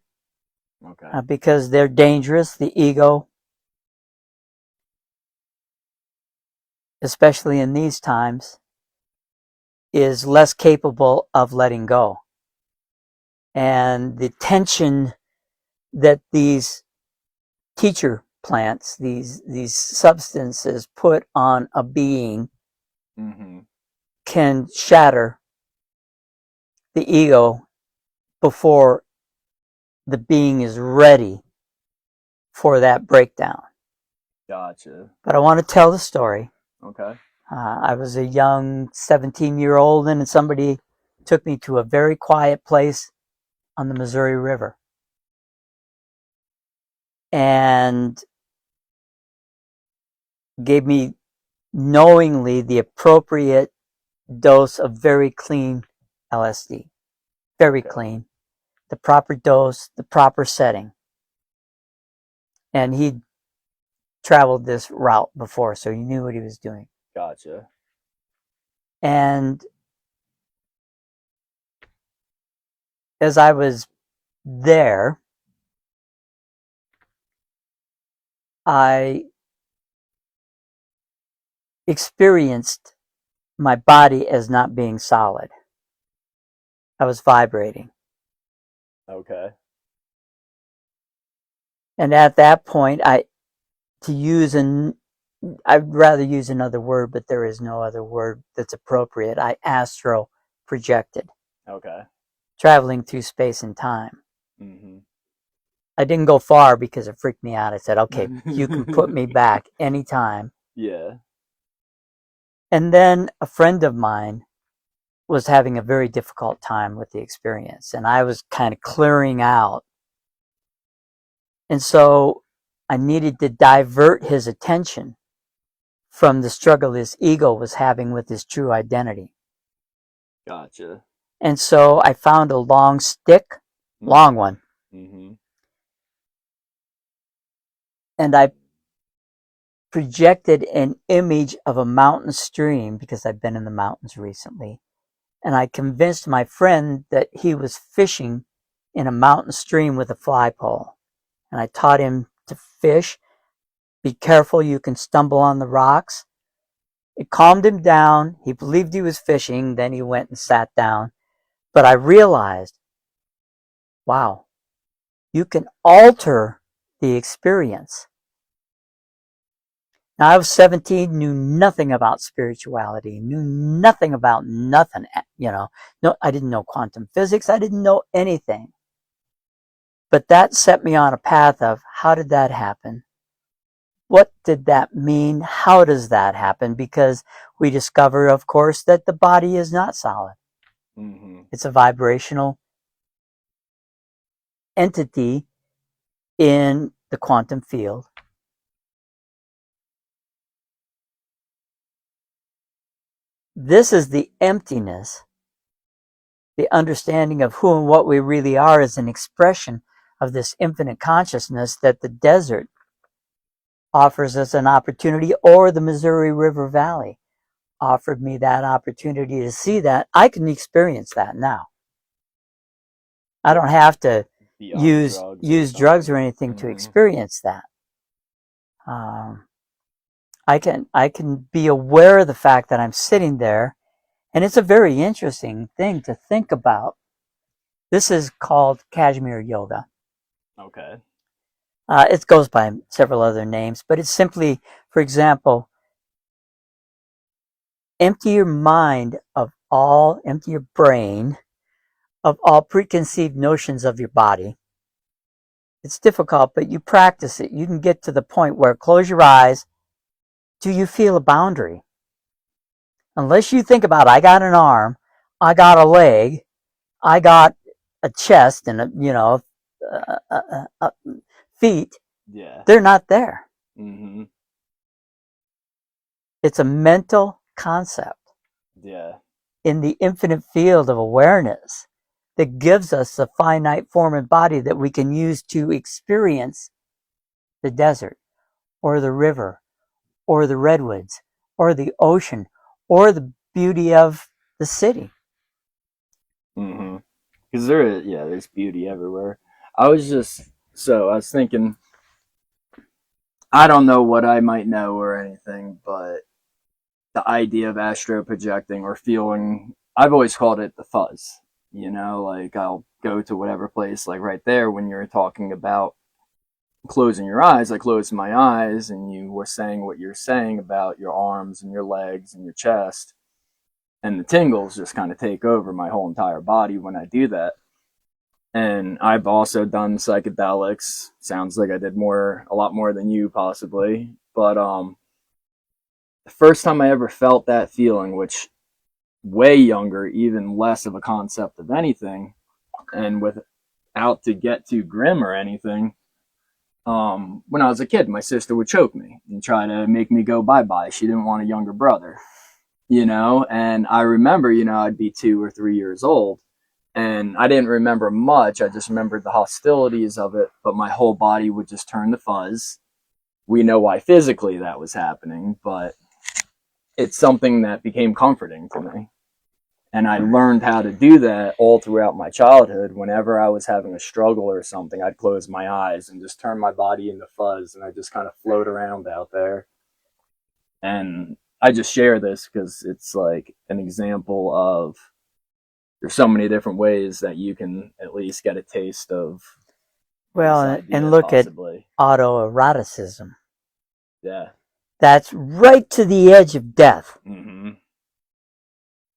Okay. because they're dangerous. The ego, especially in these times, is less capable of letting go. And the tension that these teacher plants, these substances put on a being Mm-hmm. can shatter the ego before the being is ready for that breakdown. Gotcha. But I want to tell the story. Okay. I was a young 17-year-old, and somebody took me to a very quiet place on the Missouri River and gave me knowingly the appropriate dose of very clean LSD. Very Okay. clean. The proper dose, the proper setting. And he traveled this route before, so he knew what he was doing. Gotcha. And as I was there, I experienced my body as not being solid. I was vibrating. Okay. And at that point, to use I'd rather use another word, but there is no other word that's appropriate. I astro projected, Okay. traveling through space and time. Mm-hmm. I didn't go far because it freaked me out. I said, okay, you can put me back anytime. Yeah. And then a friend of mine was having a very difficult time with the experience, and I was kind of clearing out. And so I needed to divert his attention from the struggle his ego was having with his true identity. Gotcha. And so I found a long stick, long Mm-hmm. one, Mm-hmm. and I projected an image of a mountain stream because I've been in the mountains recently. And I convinced my friend that he was fishing in a mountain stream with a fly pole. And I taught him to fish. Be careful, you can stumble on the rocks. It calmed him down. He believed he was fishing. Then he went and sat down. But I realized, wow, you can alter the experience. Now, I was 17, knew nothing about spirituality, knew nothing about nothing, No, I didn't know quantum physics. I didn't know anything. But that set me on a path of how did that happen? What did that mean? How does that happen? Because we discover, of course, that the body is not solid. Mm-hmm. It's a vibrational entity in the quantum field. This is the emptiness, the understanding of who and what we really are as an expression of this infinite consciousness that the desert offers us an opportunity, or the Missouri River Valley offered me that opportunity to see that. I can experience that now. I don't have to Beyond use drugs or use drugs or something. anything to Mm-hmm. experience that. Um, I can be aware of the fact that I'm sitting there, and it's a very interesting thing to think about. This is called Kashmir Yoga. Okay. It goes by several other names, but it's simply, for example, empty your brain of all preconceived notions of your body. It's difficult, but you practice it. You can get to the point where close your eyes. Do you feel a boundary? Unless you think about, I got an arm, I got a leg, I got a chest, and feet. Yeah. They're not there. Mm-hmm. It's a mental concept Yeah. in the infinite field of awareness that gives us a finite form and body that we can use to experience the desert or the river or the redwoods or the ocean or the beauty of the city. Mm-hmm. Because there's beauty everywhere. I was thinking, I don't know what I might know or anything, but the idea of astro projecting or feeling, I've always called it the fuzz. Like I'll go to whatever place, like right there when you're talking about closing your eyes, I closed my eyes and you were saying what you're saying about your arms and your legs and your chest. And the tingles just kind of take over my whole entire body when I do that. And I've also done psychedelics. Sounds like I did a lot more than you possibly. But the first time I ever felt that feeling, which way younger, even less of a concept of anything, and without to get too grim or anything, when I was a kid, my sister would choke me and try to make me go bye bye. She didn't want a younger brother, and I remember, I'd be 2 or 3 years old and I didn't remember much. I just remembered the hostilities of it, but my whole body would just turn to fuzz. We know why physically that was happening, but it's something that became comforting to me. And I learned how to do that all throughout my childhood. Whenever I was having a struggle or something, I'd close my eyes and just turn my body into fuzz and I just kind of float around out there. And I just share this because it's like an example of there's so many different ways that you can at least get a taste of this Well, and idea, look at possibly. autoeroticism. Yeah. that's right to the edge of death. Mm-hmm.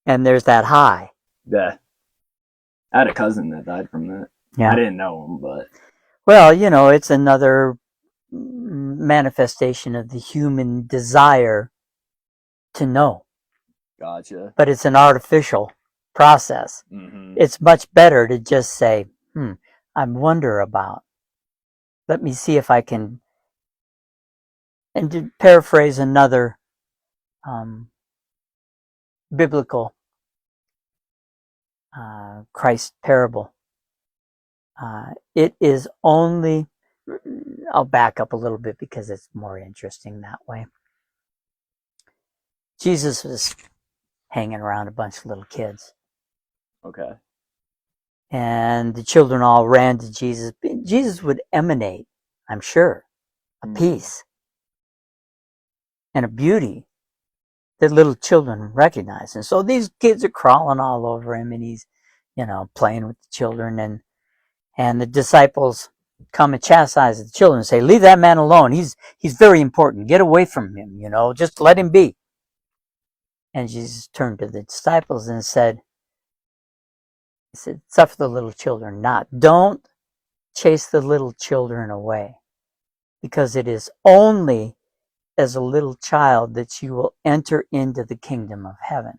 And there's that high. Yeah. I had a cousin that died from that. Yeah. I didn't know him, but. Well, it's another manifestation of the human desire to know. Gotcha. But it's an artificial process. Mm-hmm. It's much better to just say, I wonder about. Let me see if I can. And to paraphrase another biblical Christ parable, it is only. I'll back up a little bit because it's more interesting that way. Jesus was hanging around a bunch of little kids. Okay. And the children all ran to Jesus. Jesus would emanate, I'm sure, a peace and a beauty that little children recognize. And so these kids are crawling all over him, and he's, playing with the children. And the disciples come and chastise the children and say, leave that man alone. He's very important. Get away from him, just let him be. And Jesus turned to the disciples and said, suffer the little children not. Don't chase the little children away, because it is only as a little child that you will enter into the kingdom of heaven.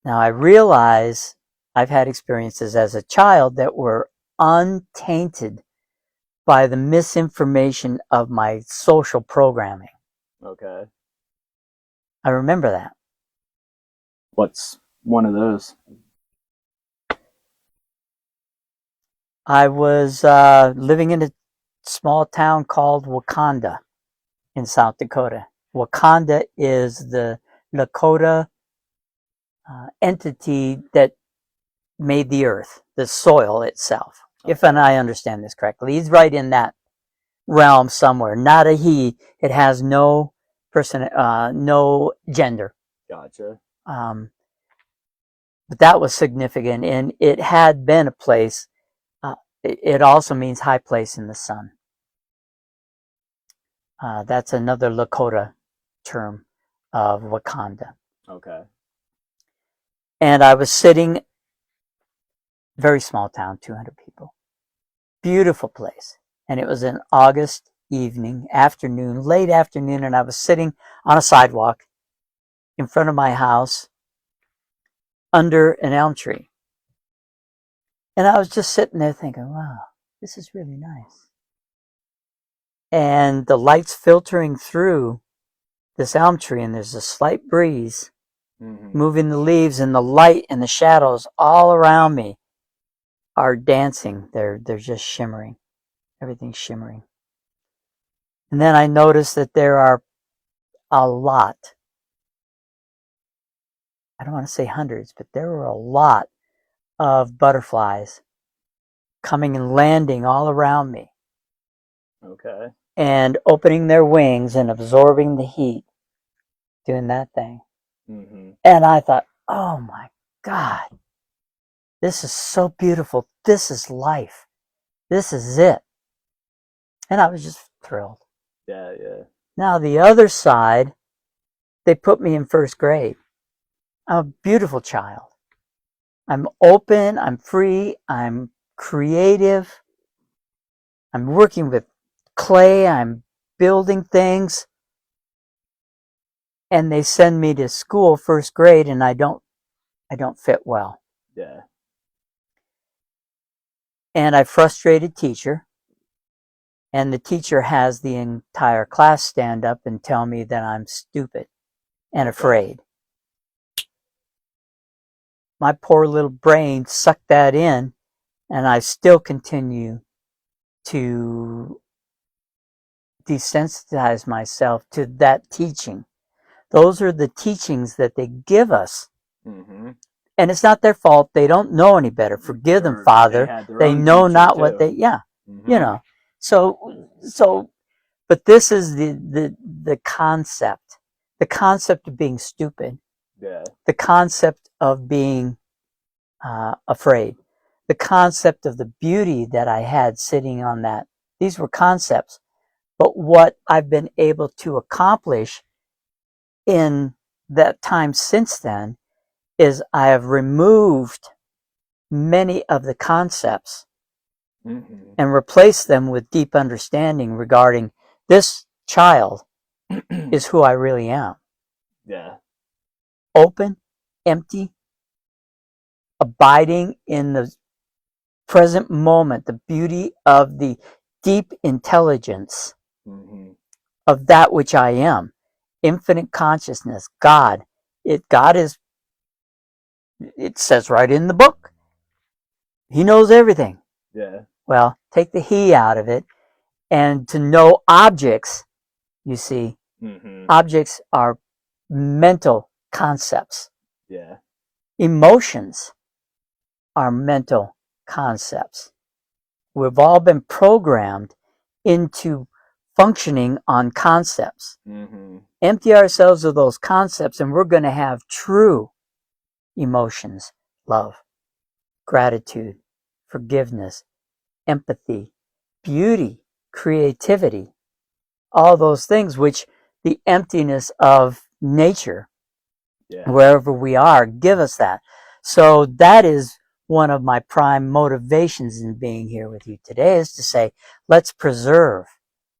Now, I realize I've had experiences as a child that were untainted by the misinformation of my social programming. Okay. I remember that. What's one of those? I was living in a small town called Wakanda in South Dakota. Wakanda is the Lakota entity that made the earth, the soil itself. Okay. If and I understand this correctly, he's right in that realm somewhere. Not a he. It has no person, no gender. Gotcha. But that was significant, and it had been a place. It also means high place in the sun. That's another Lakota term of Wakanda. Okay. And I was sitting, very small town, 200 people. Beautiful place. And it was an August evening, afternoon, late afternoon, and I was sitting on a sidewalk in front of my house under an elm tree. And I was just sitting there thinking, wow, this is really nice. And the light's filtering through this elm tree, and there's a slight breeze moving the leaves, and the light and the shadows all around me are dancing. They're just shimmering. Everything's shimmering. And then I noticed that there are a lot, I don't want to say hundreds, but there were a lot of butterflies coming and landing all around me. Okay. And opening their wings and absorbing the heat, doing that thing. And I thought, oh my God, this is so beautiful. This is life. This is it. And I was just thrilled. Yeah. Now, the other side, they put me in first grade. I'm a beautiful child. I'm open, I'm free, I'm creative. I'm working with clay, I'm building things. And they send me to school, first grade, and I don't fit well. Yeah. And I frustrated teacher. And the teacher has the entire class stand up and tell me that I'm stupid and afraid. My poor little brain sucked that in, and I still continue to desensitize myself to that teaching. Those are the teachings that they give us. And it's not their fault. They don't know any better. Forgive them, Father. They know not what they, So, but this is the concept of being stupid, the concept of being afraid, the concept of the beauty that I had sitting on that. These were concepts, But what I've been able to accomplish in that time since then is I have removed many of the concepts and replaced them with deep understanding regarding this child is who I really am. Yeah. Open, empty, abiding in the present moment, the beauty of the deep intelligence of that which I am. Infinite consciousness, God. God is, it says right in the book, He knows everything. Yeah. Well, take the He out of it, and to know objects, you see, objects are mental concepts. Yeah. Emotions are mental concepts. We've all been programmed into functioning on concepts. Empty ourselves of those concepts, and we're going to have true emotions: love, gratitude, forgiveness, empathy, beauty, creativity, all those things which the emptiness of nature, wherever we are, give us that. So that is one of my prime motivations in being here with you today, is to say, let's preserve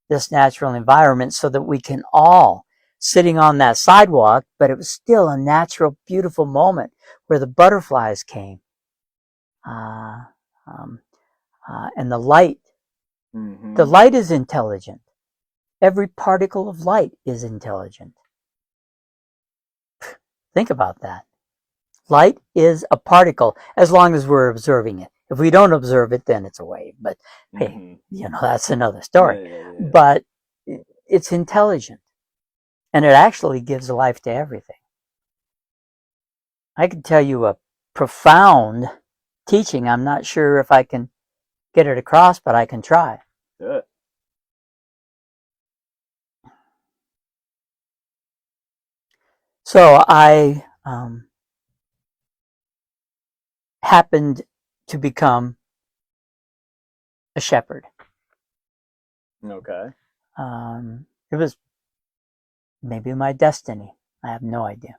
this natural environment so that we can all, sitting on that sidewalk, but it was still a natural, beautiful moment where the butterflies came. And the light. The light is intelligent. Every particle of light is intelligent. Think about that. Light is a particle as long as we're observing it. If we don't observe it, then it's a wave. But hey, that's another story. Yeah. But it's intelligent. And it actually gives life to everything. I could tell you a profound teaching. I'm not sure if I can get it across, but I can try. Good. So I happened to become a shepherd. Okay. It was maybe my destiny. I have no idea.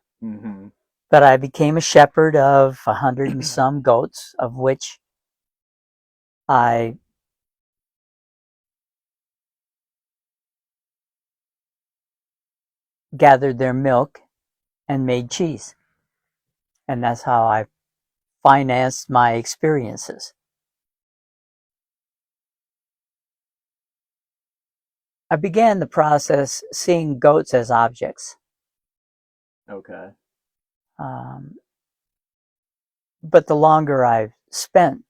But I became a shepherd of 100 and some goats, of which I gathered their milk and made cheese. And that's how I financed my experiences. I began the process seeing goats as objects. Okay. But the longer I've spent,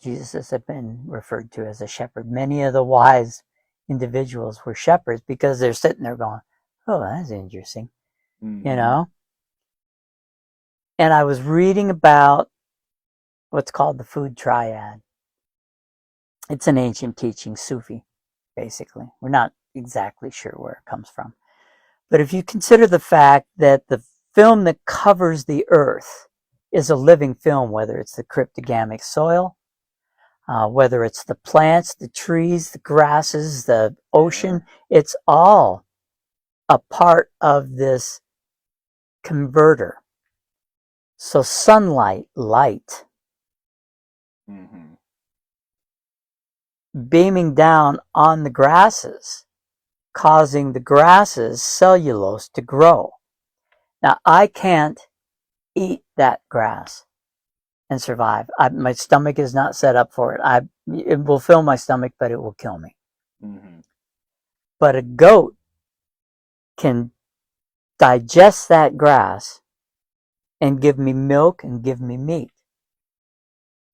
Jesus has been referred to as a shepherd. Many of the wise individuals were shepherds because they're sitting there going, oh, that's interesting, And I was reading about what's called the food triad. It's an ancient teaching, Sufi, basically. We're not exactly sure where it comes from. But if you consider the fact that the film that covers the earth is a living film, whether it's the cryptogamic soil, whether it's the plants, the trees, the grasses, the ocean, it's all a part of this converter. So sunlight, light, beaming down on the grasses, causing the grasses cellulose to grow. Now, I can't eat that grass and survive. My stomach is not set up for it. It will fill my stomach, but it will kill me. But a goat can digest that grass and give me milk and give me meat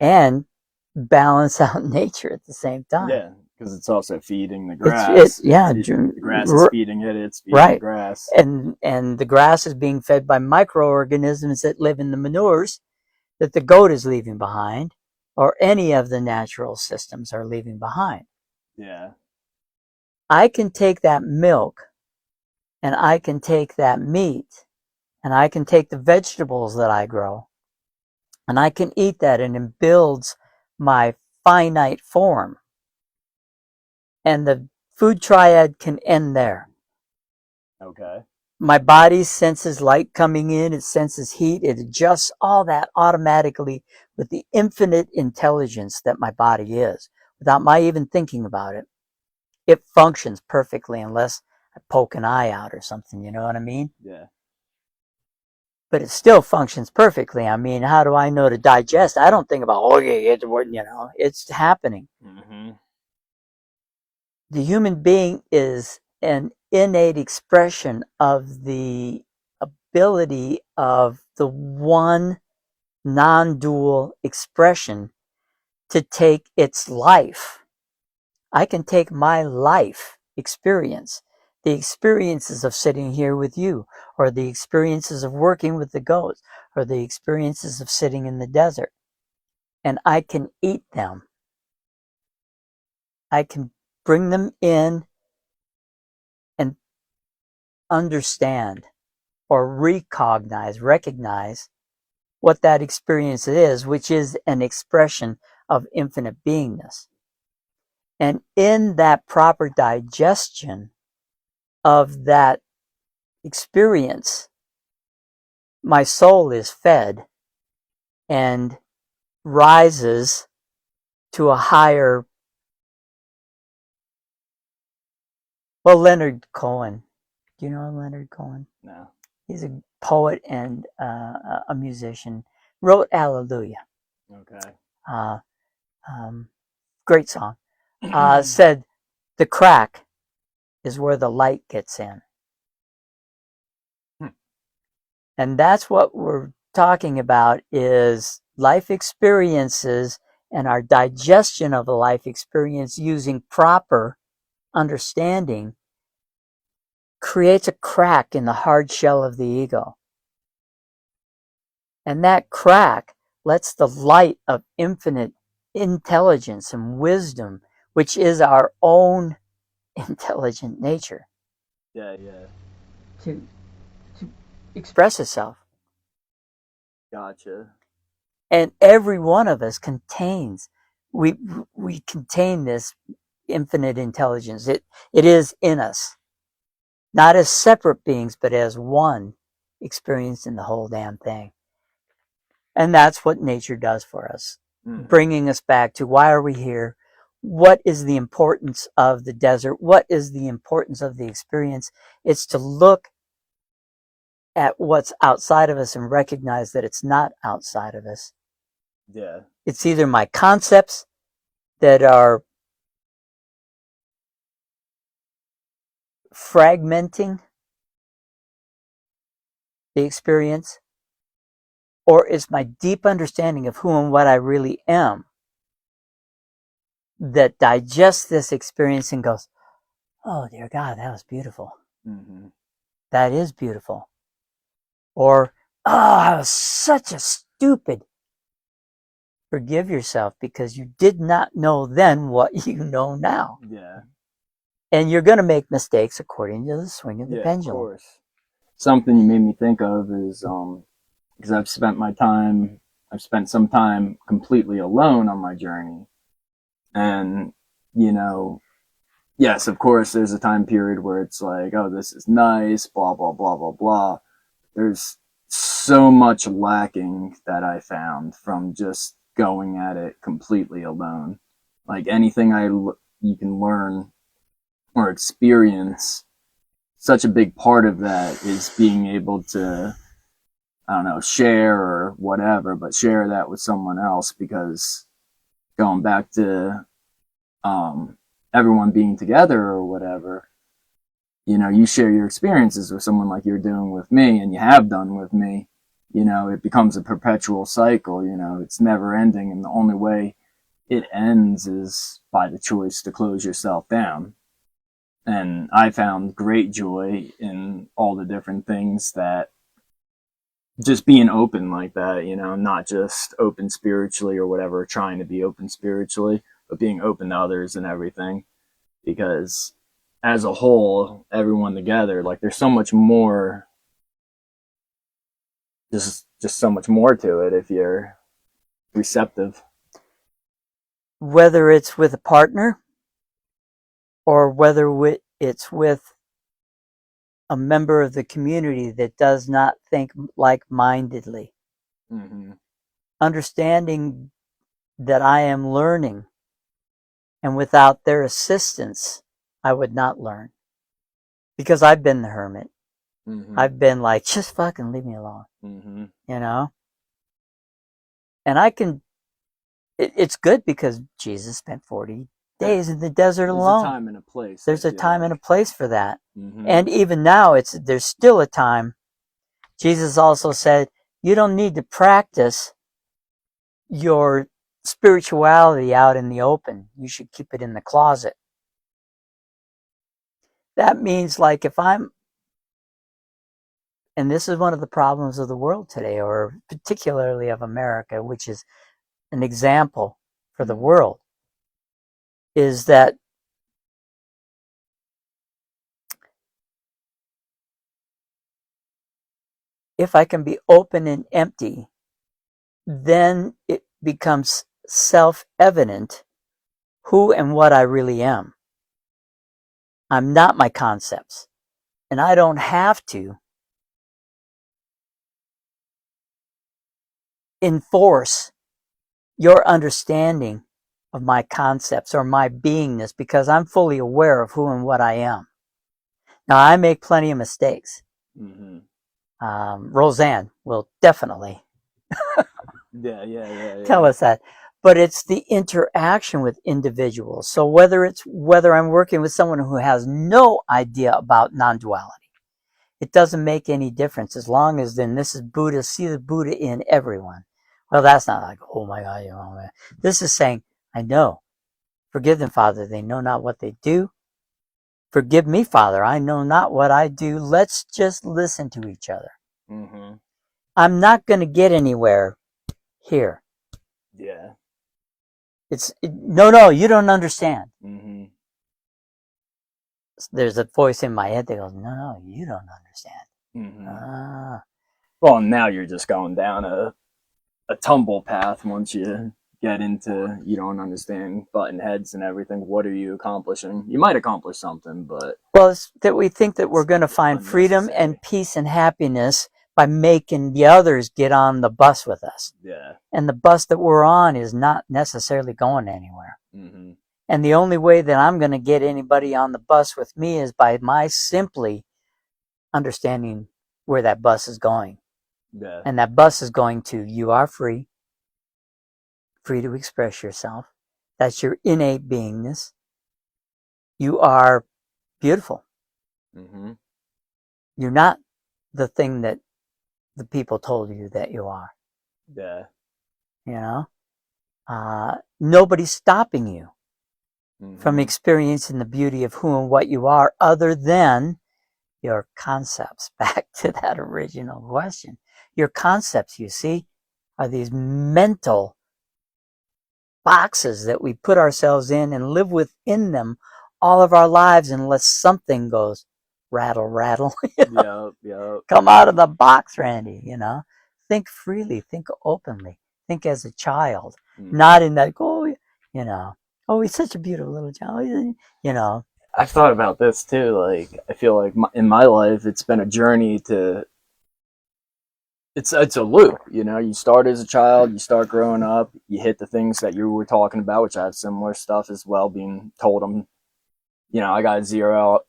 and balance out nature at the same time. Yeah, because it's also feeding the grass. The grass is feeding it. It's feeding the grass. And the grass is being fed by microorganisms that live in the manures that the goat is leaving behind, or any of the natural systems are leaving behind. Yeah. I can take that milk, and I can take that meat, and I can take the vegetables that I grow, and I can eat that, and it builds my finite form. and the food triad can end there. Okay. My body senses light coming in, it senses heat, it adjusts all that automatically with the infinite intelligence that my body is, without my even thinking about it. It functions perfectly unless I poke an eye out or something, you know what I mean? Yeah. But it still functions perfectly. I mean, how do I know to digest? I don't think about, it's happening. Mm-hmm. The human being is an innate expression of the ability of the one non-dual expression to take its life. I can take my life experience, the experiences of sitting here with you, or the experiences of working with the goats, or the experiences of sitting in the desert, and I can eat them. I can bring them in and understand or recognize what that experience is, which is an expression of infinite beingness. And in that proper digestion of that experience, my soul is fed and rises to a higher. Well, Leonard Cohen. Do you know Leonard Cohen? No. He's a poet and a musician. Wrote Hallelujah. Okay. Uh, Great song. Said the crack is where the light gets in. And that's what we're talking about is life experiences and our digestion of the life experience using proper understanding creates a crack in the hard shell of the ego. And that crack lets the light of infinite intelligence and wisdom, which is our own intelligent nature, Yeah. to express itself. Gotcha. And every one of us contains, we contain this infinite intelligence. It is in us, not as separate beings, but as one experiencing the whole damn thing. And that's what nature does for us, bringing us back to why are we here? What is the importance of the desert? What is the importance of the experience? It's to look at what's outside of us and recognize that it's not outside of us. Yeah. It's either my concepts that are fragmenting the experience, or it's my deep understanding of who and what I really am that digests this experience and goes, oh, dear God, that was beautiful. Mm-hmm. That is beautiful. Or, oh, I was such a stupid. Forgive yourself because you did not know then what you know now. Yeah. And you're going to make mistakes according to the swing of the pendulum. Of course. Something you made me think of is because I've spent some time completely alone on my journey. And, you know, yes, of course, there's a time period where it's like, oh, this is nice, blah, blah, blah, blah, blah. There's so much lacking that I found from just going at it completely alone. Like anything you can learn or experience, such a big part of that is being able to, I don't know, share or whatever, but share that with someone else, because going back to everyone being together or whatever, you share your experiences with someone like you're doing with me and you have done with me, it becomes a perpetual cycle, it's never ending. And the only way it ends is by the choice to close yourself down. And I found great joy in all the different things that just being open like that, not just open spiritually or whatever, trying to be open spiritually, but being open to others and everything. Because as a whole, everyone together, like there's so much more, just so much more to it if you're receptive. Whether it's with a partner, or whether it's with a member of the community that does not think like-mindedly. Mm-hmm. Understanding that I am learning, and without their assistance, I would not learn. Because I've been the hermit. Mm-hmm. I've been like, just fucking leave me alone, Mm-hmm. you know? And I can, it's good because Jesus spent 40 days in the desert There's alone. a time and a place. There's a time and a place for that. Mm-hmm. And even now, there's still a time. Jesus also said, you don't need to practice your spirituality out in the open. You should keep it in the closet. That means, like, if I'm, and this is one of the problems of the world today, or particularly of America, which is an example for the world, is that if I can be open and empty, then it becomes self-evident who and what I really am. I'm not my concepts, and I don't have to enforce your understanding of my concepts or my beingness, because I'm fully aware of who and what I am. Now, I make plenty of mistakes. Mm-hmm. Roseanne will definitely Yeah. tell us that. But it's the interaction with individuals. So whether I'm working with someone who has no idea about non-duality, it doesn't make any difference, as long as then this is Buddha, see the Buddha in everyone. Well, that's not like, oh my God, you know, this is saying, I know. Forgive them, Father. They know not what they do. Forgive me, Father. I know not what I do. Let's just listen to each other. Mm-hmm. I'm not going to get anywhere here. Yeah. No, you don't understand. Mm-hmm. There's a voice in my head that goes, no, you don't understand. Mm-hmm. Well, now you're just going down a tumble path once you get into you don't understand button heads and everything. What are you accomplishing? You might accomplish something, but Well, it's that we think that we're going to find freedom and peace and happiness by making the others get on the bus with us. Yeah. And the bus that we're on is not necessarily going anywhere. Mm-hmm. And the only way that I'm going to get anybody on the bus with me is by my simply understanding where that bus is going. Yeah. And that bus is going to, you are free to express yourself. That's your innate beingness. You are beautiful. Mm-hmm. You're not the thing that the people told you that you are. Yeah. You know, nobody's stopping you from experiencing the beauty of who and what you are, other than your concepts. Back to that original question. Your concepts, you see, are these mental boxes that we put ourselves in and live within them all of our lives, unless something goes rattle, rattle. Yep. Come out of the box, Randy, you know. Think freely, think openly, think as a child, not in that, oh, you know, oh, he's such a beautiful little child, you know. I've thought about this too. Like, I feel like in my life, it's been a journey to. It's a loop, you know. You start as a child, you start growing up, you hit the things that you were talking about, which I have similar stuff as well. Being told them, you know, I got zero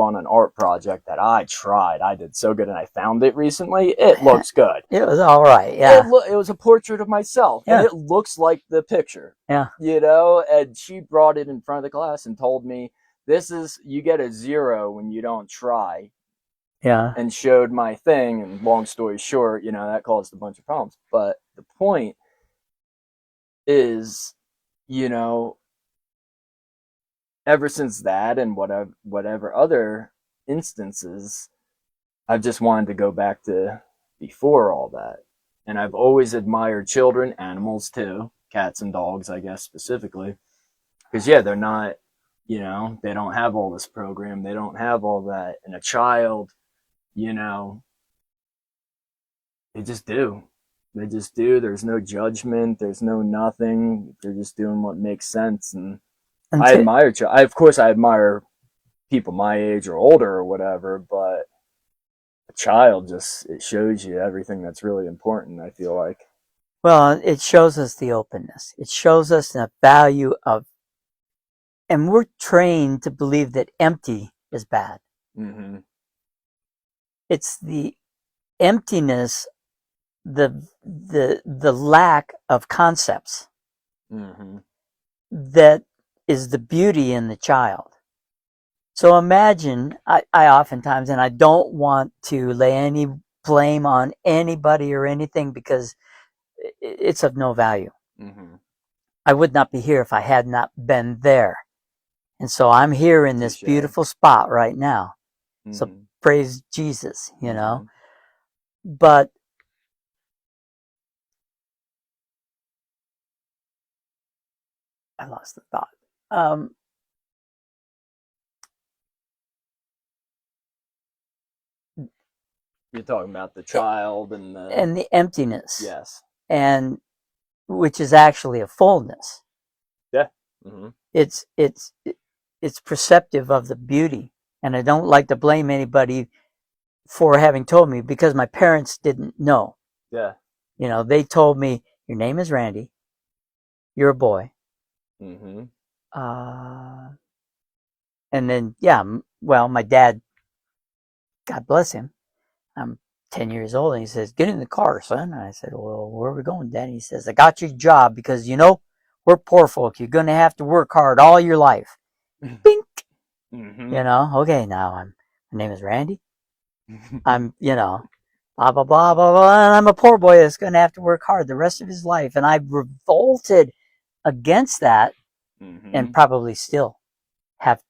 on an art project that I tried. I did so good, and I found it recently. It looks good. It was all right, yeah. It was a portrait of myself, and it looks like the picture. Yeah. You know, and she brought it in front of the class and told me, you get a 0 when you don't try. Yeah. And showed my thing, and long story short, you know, that caused a bunch of problems. But the point is, you know, ever since that and whatever other instances, I've just wanted to go back to before all that. And I've always admired children, animals too, cats and dogs, I guess, specifically. Because, yeah, they're not, you know, they don't have all this program. They don't have all that. And a child, you know, they just do. They just do. There's no judgment. There's no nothing. They're just doing what makes sense. And I admire, of course, I admire people my age or older or whatever, but a child just, it shows you everything that's really important, I feel like. well, it shows us the openness. It shows us the value of, and we're trained to believe that empty is bad. Mm-hmm. It's the emptiness, the lack of concepts Mm-hmm. that is the beauty in the child. So imagine, I oftentimes, and I don't want to lay any blame on anybody or anything because it's of no value. Mm-hmm. I would not be here if I had not been there. And so I'm here in this Touche. beautiful spot right now. So Mm-hmm. praise Jesus, you know. Mm-hmm. But I lost the thought. You're talking about the child And the emptiness, yes. and which is actually a fullness. Yeah. Mm-hmm. It's it's perceptive of the beauty, and I don't like to blame anybody for having told me because my parents didn't know. Yeah. You know, they told me your name is Randy, you're a boy, Mm-hmm. uh, and then yeah, well, my dad, God bless him, I'm 10 years old, and he says, "Get in the car, son." And I said, "Well, where are we going, Dad?" And he says, "I got your job because you know we're poor folk. You're going to have to work hard all your life." Bink. Mm-hmm. You know, okay, now my name is Randy. I'm, you know, blah, blah, blah, blah, blah, and I'm a poor boy that's going to have to work hard the rest of his life. And I revolted against that Mm-hmm. and probably still have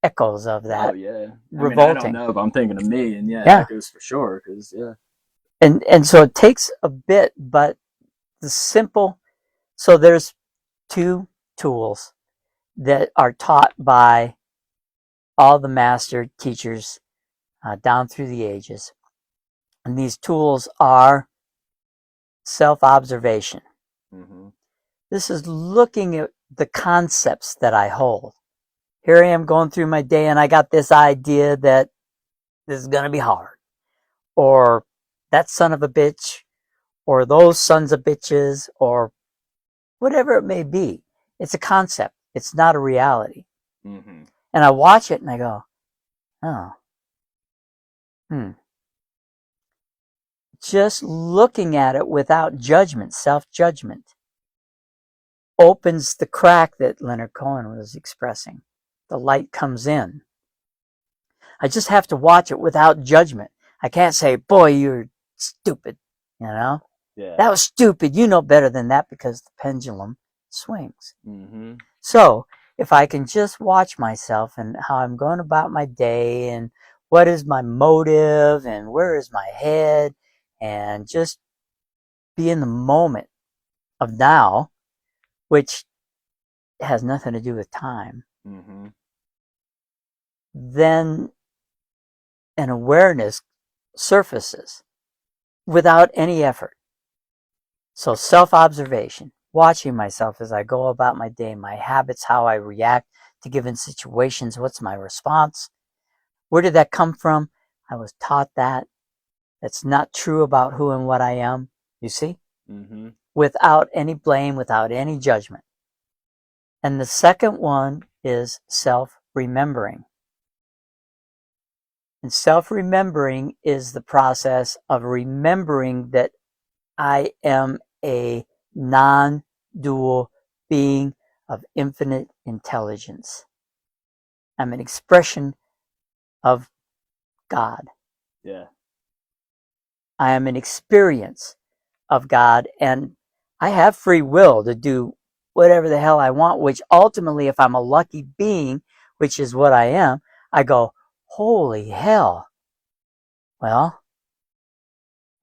echoes of Oh that yeah. I mean, I don't revolting. know if I'm thinking of me, and yeah, Yeah. that goes for sure. Because yeah. And so it takes a bit, but the simple, so there's two tools that are taught by all the master teachers down through the ages. And these tools are self-observation. Mm-hmm. This is looking at the concepts that I hold. Here I am going through my day and I got this idea that this is going to be hard, or that son of a bitch, or those sons of bitches, or whatever it may be. It's a concept. It's not a reality. Mm-hmm. And I watch it and I go, oh, hmm. Just looking at it without judgment, self-judgment, opens the crack that Leonard Cohen was expressing. The light comes in. I just have to watch it without judgment. I can't say, boy, you're stupid. You know, Yeah. that was stupid. You know better than that because the pendulum swings. Mm-hmm. So if I can just watch myself and how I'm going about my day and what is my motive and where is my head, and just be in the moment of now, which has nothing to do with time, Mm-hmm. then an awareness surfaces without any effort. So self-observation, watching myself as I go about my day, my habits, how I react to given situations, what's my response? Where did that come from? I was taught that. That's not true about who and what I am, you see? Mm-hmm. Without any blame, without any judgment. And the second one is self-remembering. And self-remembering is the process of remembering that I am a non-dual being of infinite intelligence. I'm an expression of God. Yeah. I am an experience of God, and I have free will to do whatever the hell I want, which ultimately, if I'm a lucky being, which is what I am, I go, holy hell. Well,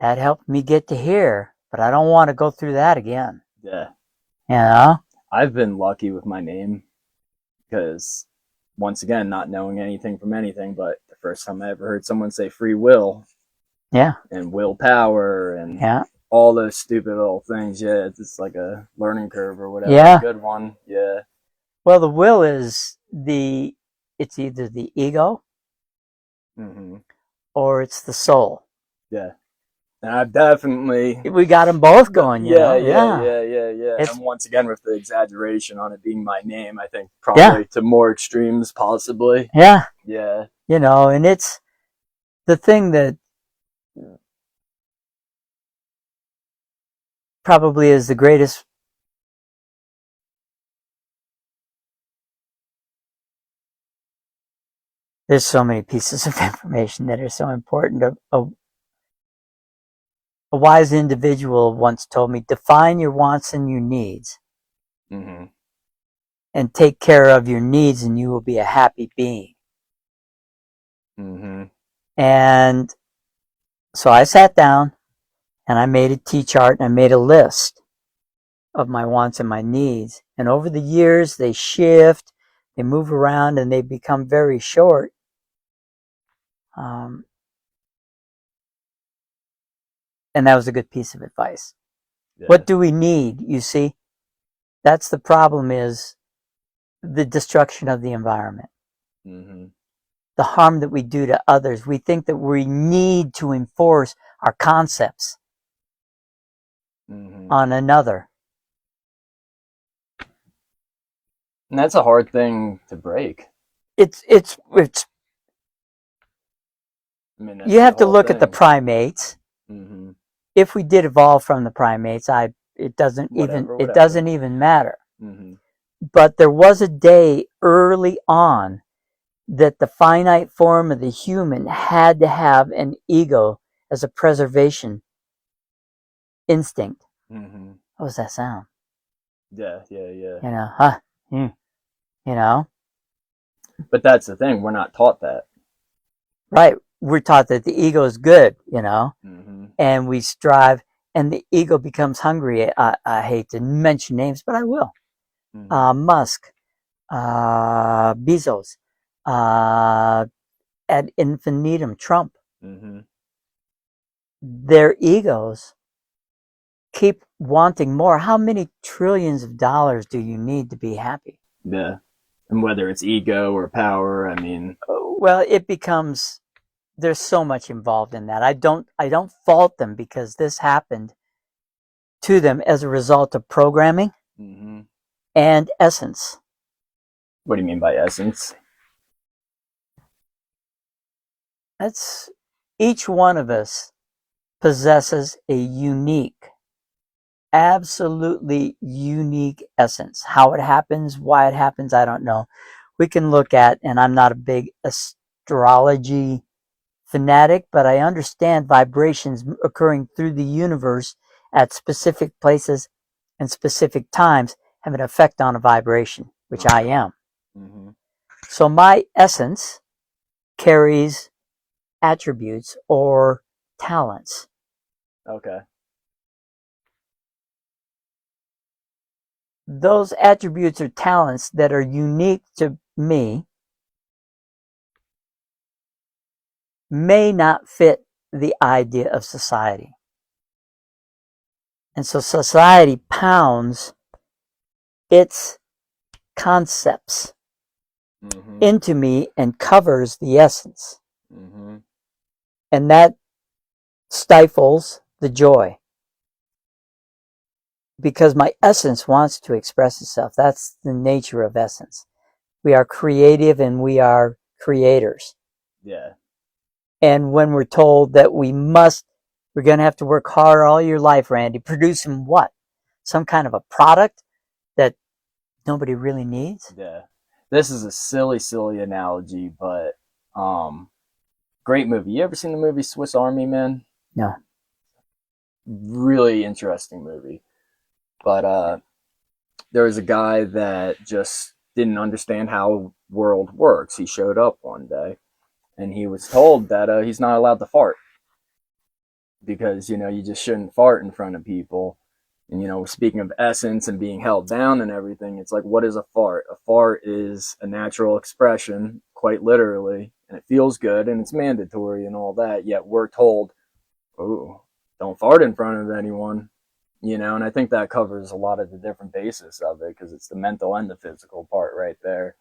that helped me get to here, but I don't want to go through that again. Yeah. You know? I've been lucky with my name because, once again, not knowing anything from anything, but the first time I ever heard someone say free will Yeah. and willpower and Yeah. all those stupid little things, yeah, it's like a learning curve or whatever. Yeah. Good one. Yeah. Well, the will is it's either the ego Mm-hmm. or it's the soul. Yeah. And I've definitely, We got them both going, you yeah, know? yeah, Yeah. yeah, yeah, yeah. It's, And once again, with the exaggeration on it being my name, I think yeah, probably to more extremes, possibly. yeah, Yeah. you know, and it's the thing that probably is the greatest. There's so many pieces of information that are so important. A wise individual once told me, define your wants and your needs Mm-hmm. and take care of your needs, and you will be a happy being. Mm-hmm. And so I sat down and I made a T chart and I made a list of my wants and my needs. And over the years, they shift, they move around, and they become very short. Um, and that was a good piece of advice. Yeah. What do we need? You see, that's the problem, is the destruction of the environment, Mm-hmm. the harm that we do to others. We think that we need to enforce our concepts Mm-hmm. on another. And that's a hard thing to break. It's I mean, you that's the have to whole look at the thing. primates. Mm-hmm. If we did evolve from the primates, it Whatever. doesn't even matter. Mm-hmm. But there was a day early on that the finite form of the human had to have an ego as a preservation instinct. Mm-hmm. What was that sound? Yeah, yeah, yeah. You know, huh? You know, But that's the thing. We're not taught that. right? We're taught that the ego is good, you know, Mm-hmm. and we strive, and the ego becomes hungry. I hate to mention names, but I will. Mm-hmm. Musk, Bezos, ad infinitum, Trump. Mm-hmm. Their egos keep wanting more. How many trillions of dollars do you need to be happy? Yeah. And whether it's ego or power, I mean, Well, it becomes, there's so much involved in that. I don't fault them, because this happened to them as a result of programming mm-hmm. and essence. What do you mean by essence? That's Each one of us possesses a unique, absolutely unique essence. How it happens, why it happens, I don't know. We can look at, and I'm not a big astrology fanatic, but I understand vibrations occurring through the universe at specific places and specific times have an effect on a vibration, which I am. Mm-hmm. So my essence carries attributes or talents. Okay. Those attributes or talents that are unique to me may not fit the idea of society. And so society pounds its concepts Mm-hmm. into me and covers the essence. Mm-hmm. And that stifles the joy, because my essence wants to express itself. That's the nature of essence. We are creative and we are creators. Yeah. And when we're told that we're going to have to work hard all your life, Randy, producing what? Some kind of a product that nobody really needs? Yeah. This is a silly, silly analogy, but great movie. You ever seen the movie Swiss Army Man? No. Really interesting movie. But there was a guy that just didn't understand how world works. He showed up one day and he was told that he's not allowed to fart because you just shouldn't fart in front of people. And speaking of essence and being held down and everything, it's like, what is a fart? A fart is a natural expression, quite literally, and it feels good and it's mandatory and all that. Yet we're told, oh, don't fart in front of anyone. And I think that covers a lot of the different basis of it because it's the mental and the physical part right there.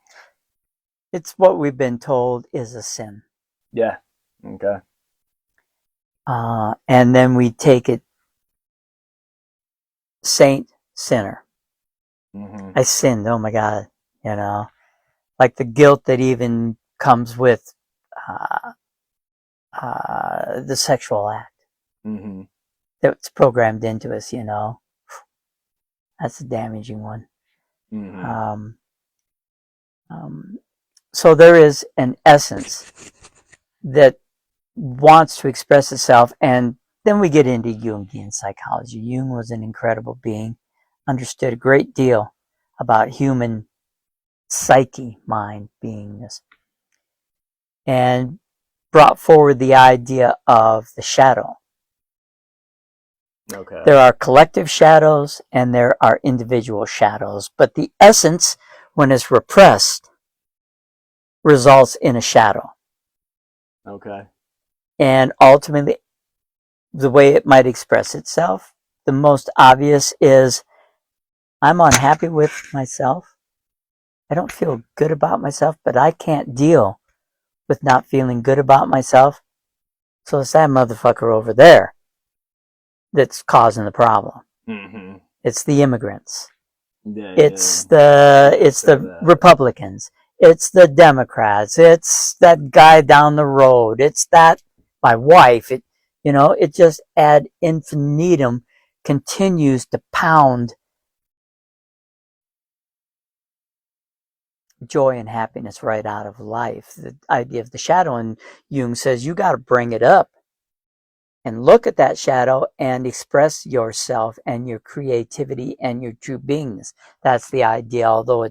It's what we've been told is a sin. Yeah. Okay. And then we take it saint, sinner. Mm-hmm. I sinned. Oh my God. Like the guilt that even comes with uh, the sexual act Mm-hmm. that's programmed into us. That's a damaging one. Mm-hmm. Um, um, so there is an essence that wants to express itself, and then we get into Jungian psychology. Jung was an incredible being, understood a great deal about human psyche, mind, beingness, and brought forward the idea of the shadow. Okay. There are collective shadows and there are individual shadows, but the essence, when it's repressed, results in a shadow. Okay. And ultimately, the way it might express itself, the most obvious is I'm unhappy with myself. I don't feel good about myself, but I can't deal with not feeling good about myself. So it's that motherfucker over there that's causing the problem. Mm-hmm. It's the immigrants. Yeah. It's Yeah. the Republicans. It's the Democrats. It's that guy down the road. It's that my wife. It just ad infinitum continues to pound joy and happiness right out of life. The idea of the shadow, and Jung says you got to bring it up and look at that shadow and express yourself and your creativity and your true beingness. That's the idea, although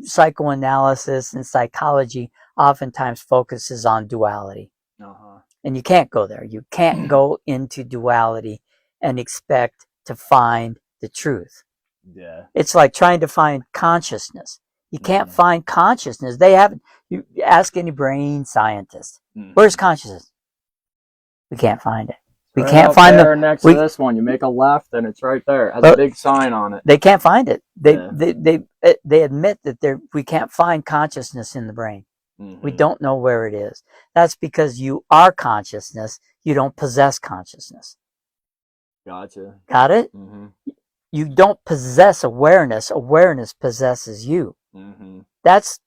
psychoanalysis and psychology oftentimes focuses on duality. Uh-huh. And you can't go there. You can't go into duality and expect to find the truth. Yeah. It's like trying to find consciousness. You can't find consciousness. They haven't. You ask any brain scientist, where's consciousness? We can't find it. We Right can't out find there the. next to We this one. You make a left and it's right there. It has a big sign on it. They can't find it. Yeah. They admit that we can't find consciousness in the brain. Mm-hmm. We don't know where it is. That's because you are consciousness. You don't possess consciousness. Gotcha. Got it? Mm-hmm. You don't possess awareness. Awareness possesses you. Mm-hmm. That's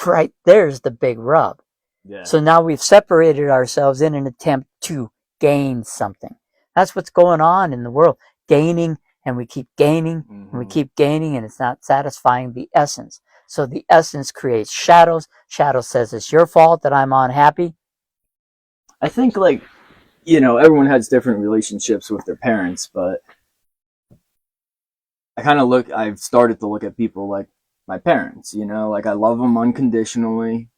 right. There's the big rub. Yeah. So now we've separated ourselves in an attempt to gain something. That's what's going on in the world. Gaining, and we keep gaining, and we keep gaining, and it's not satisfying the essence. So the essence creates shadows. Shadow says it's your fault that I'm unhappy. I think everyone has different relationships with their parents, but I've started to look at people like my parents, like I love them unconditionally.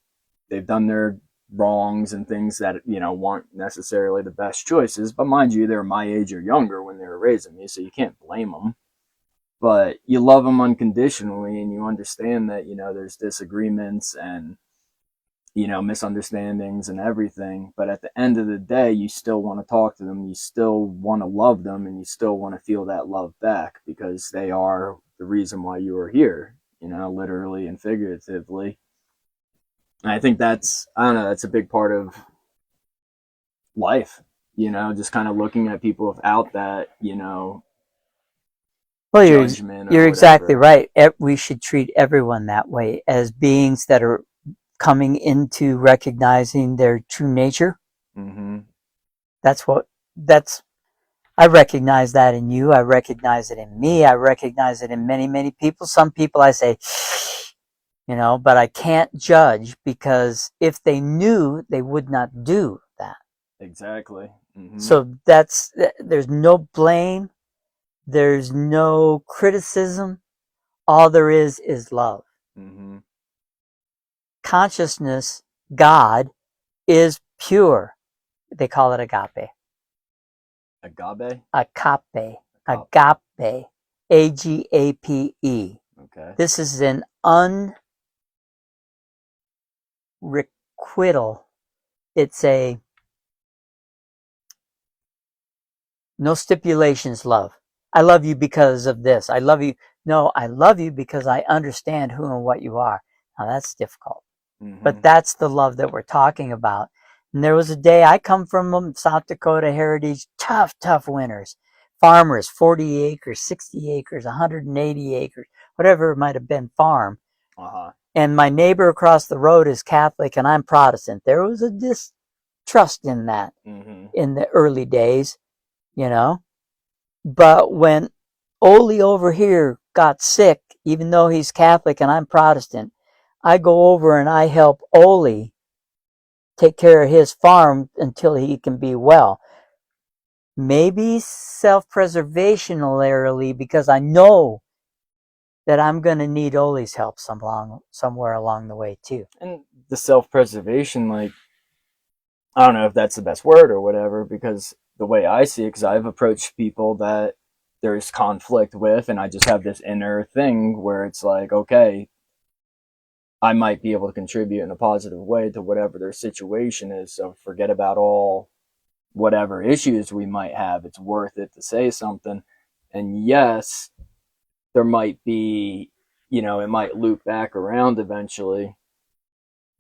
They've done their wrongs and things that, weren't necessarily the best choices. But mind you, they were my age or younger when they were raising me, so you can't blame them. But you love them unconditionally and you understand that, there's disagreements and, misunderstandings and everything. But at the end of the day, you still want to talk to them. You still want to love them and you still want to feel that love back because they are the reason why you are here, literally and figuratively. And I think that's a big part of life, just kind of looking at people without that, Well, judgment you're or exactly whatever. right. We should treat everyone that way as beings that are coming into recognizing their true nature. Mm-hmm. That's I recognize that in you. I recognize it in me. I recognize it in many, many people. Some people I say, but I can't judge because if they knew, they would not do that. Exactly. Mm-hmm. So there's no blame. There's no criticism. All there is love. Mm-hmm. Consciousness, God, is pure. They call it agape. Agape. Agape. Agape. Agape. Okay. This is an unrequital. It's a no stipulations love. I love you because of this. I love you. No, I love you because I understand who and what you are. Now that's difficult. But that's the love that we're talking about. And there was a day, I come from South Dakota heritage, tough winters. Farmers, 40 acres, 60 acres, 180 acres, whatever it might have been farm. Uh-huh. And my neighbor across the road is Catholic and I'm Protestant. There was a distrust in that in the early days, you know. But when Ole over here got sick, even though he's Catholic and I'm Protestant, I go over and I help Ole take care of his farm until he can be well. Maybe self-preservationally because I know that I'm going to need Ole's help somewhere along the way too. And the self-preservation, like, I don't know if that's the best word or whatever, because the way I see it, because I've approached people that there's conflict with, and I just have this inner thing where it's like, okay, I might be able to contribute in a positive way to whatever their situation is. So forget about all whatever issues we might have. It's worth it to say something. And yes, there might be, it might loop back around eventually,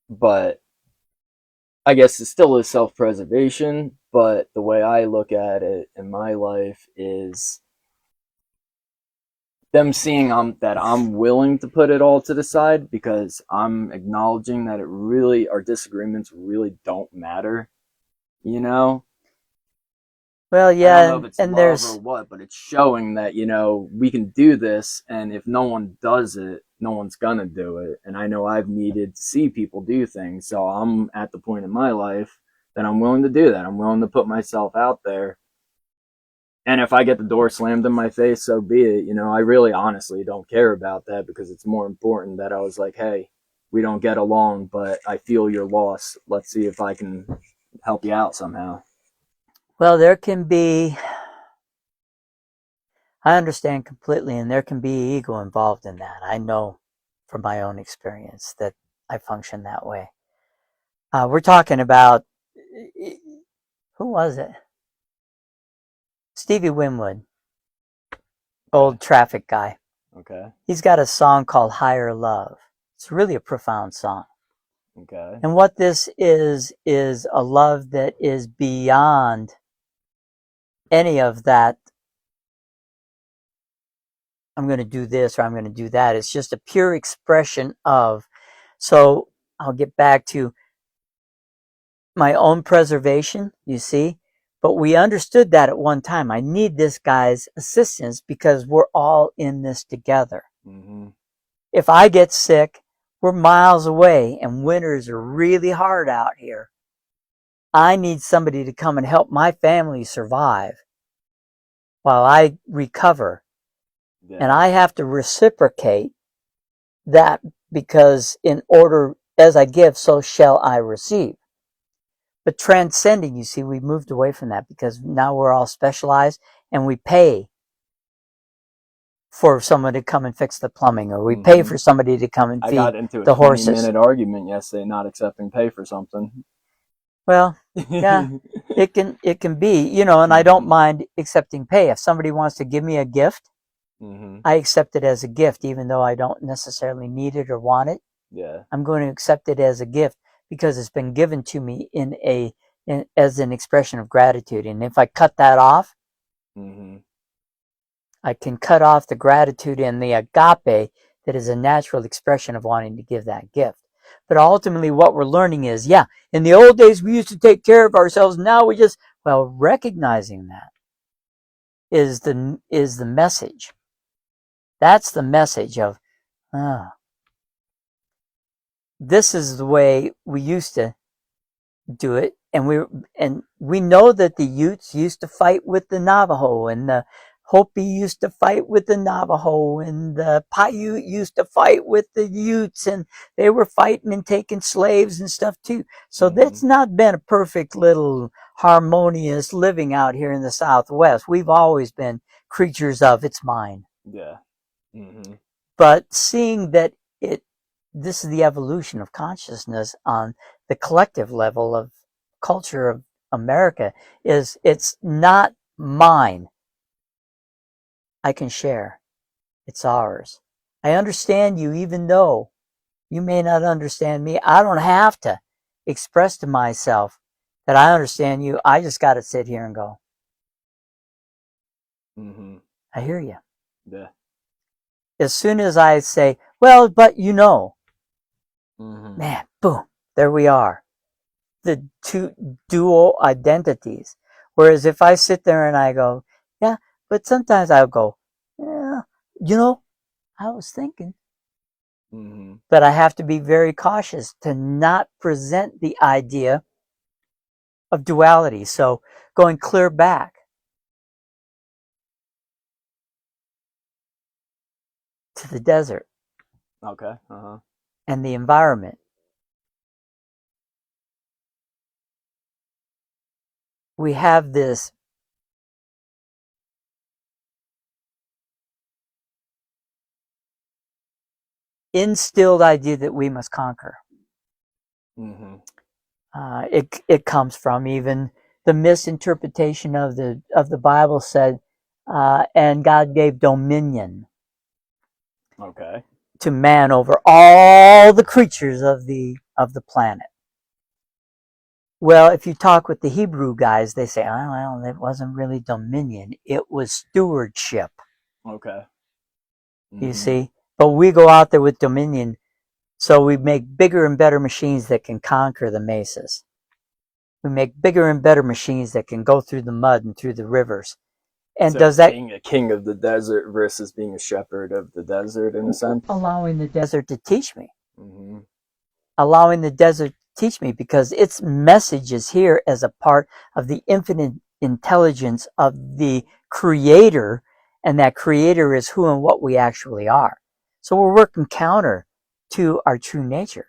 but I guess it still is self preservation. But the way I look at it in my life is them seeing that I'm willing to put it all to the side because I'm acknowledging that our disagreements really don't matter, you know? Well, I don't know yeah, if it's and love or there's what, but it's showing that, we can do this, and if no one does it, no one's gonna do it. And I know I've needed to see people do things, so I'm at the point in my life that I'm willing to do that. I'm willing to put myself out there. And if I get the door slammed in my face, so be it. I really honestly don't care about that because it's more important that I was like, hey, we don't get along, but I feel your loss. Let's see if I can help you out somehow. well, there can be. I understand completely, and there can be ego involved in that. I know from my own experience that I function that way. We're talking about who was it? Stevie Winwood, Okay. old traffic guy. Okay. He's got a song called Higher Love. It's really a profound song. Okay. And what this is a love that is beyond any of that. I'm going to do this or I'm going to do that. It's just a pure expression of. So I'll get back to my own preservation, you see. But we understood that at one time. I need this guy's assistance because we're all in this together. Mm-hmm. If I get sick, we're miles away and winters are really hard out here. I need somebody to come and help my family survive while I recover. Yeah. And I have to reciprocate that because in order as I give, so shall I receive. But transcending, you see, we moved away from that because now we're all specialized and we pay for someone to come and fix the plumbing, or we pay for somebody to come and I feed got into a the horses. 20-minute argument yesterday not accepting pay for something. Well, yeah, it can be, and I don't mind accepting pay. If somebody wants to give me a gift, I accept it as a gift, even though I don't necessarily need it or want it. Yeah. I'm going to accept it as a gift because it's been given to me as an expression of gratitude. And if I cut that off, I can cut off the gratitude and the agape that is a natural expression of wanting to give that gift. But ultimately what we're learning is, yeah, in the old days we used to take care of ourselves. Now we just, recognizing that is the message. That's the message of, this is the way we used to do it. And we know that the Utes used to fight with the Navajo, and the Hopi used to fight with the Navajo, and the Paiute used to fight with the Utes, and they were fighting and taking slaves and stuff too. So that's not been a perfect little harmonious living out here in the Southwest. We've always been creatures of its mind. Yeah. But seeing that this is the evolution of consciousness on the collective level of culture of America, it's not mine. I can share. It's ours. I understand you even though you may not understand me. I don't have to express to myself that I understand you. I just got to sit here and go, I hear you. Yeah. As soon as I say, well, but you know, man, boom, there we are. The two dual identities. Whereas if I sit there and I go, yeah, but sometimes I'll go, yeah, you know, I was thinking. But I have to be very cautious to not present the idea of duality. So going clear back to the desert Okay. and the environment. We have this instilled idea that we must conquer. It comes from even the misinterpretation of the Bible said, and God gave dominion Okay. to man over all the creatures of the planet. Well, if you talk with the Hebrew guys, they say, oh, well, it wasn't really dominion; it was stewardship. Okay. You see, but we go out there with dominion, so we make bigger and better machines that can conquer the mesas. We make bigger and better machines that can go through the mud and through the rivers. And So does that being a king of the desert versus being a shepherd of the desert, in a sense? allowing the desert to teach me? Allowing the desert to teach me because its message is here as a part of the infinite intelligence of the creator, and that creator is who and what we actually are. So we're working counter to our true nature.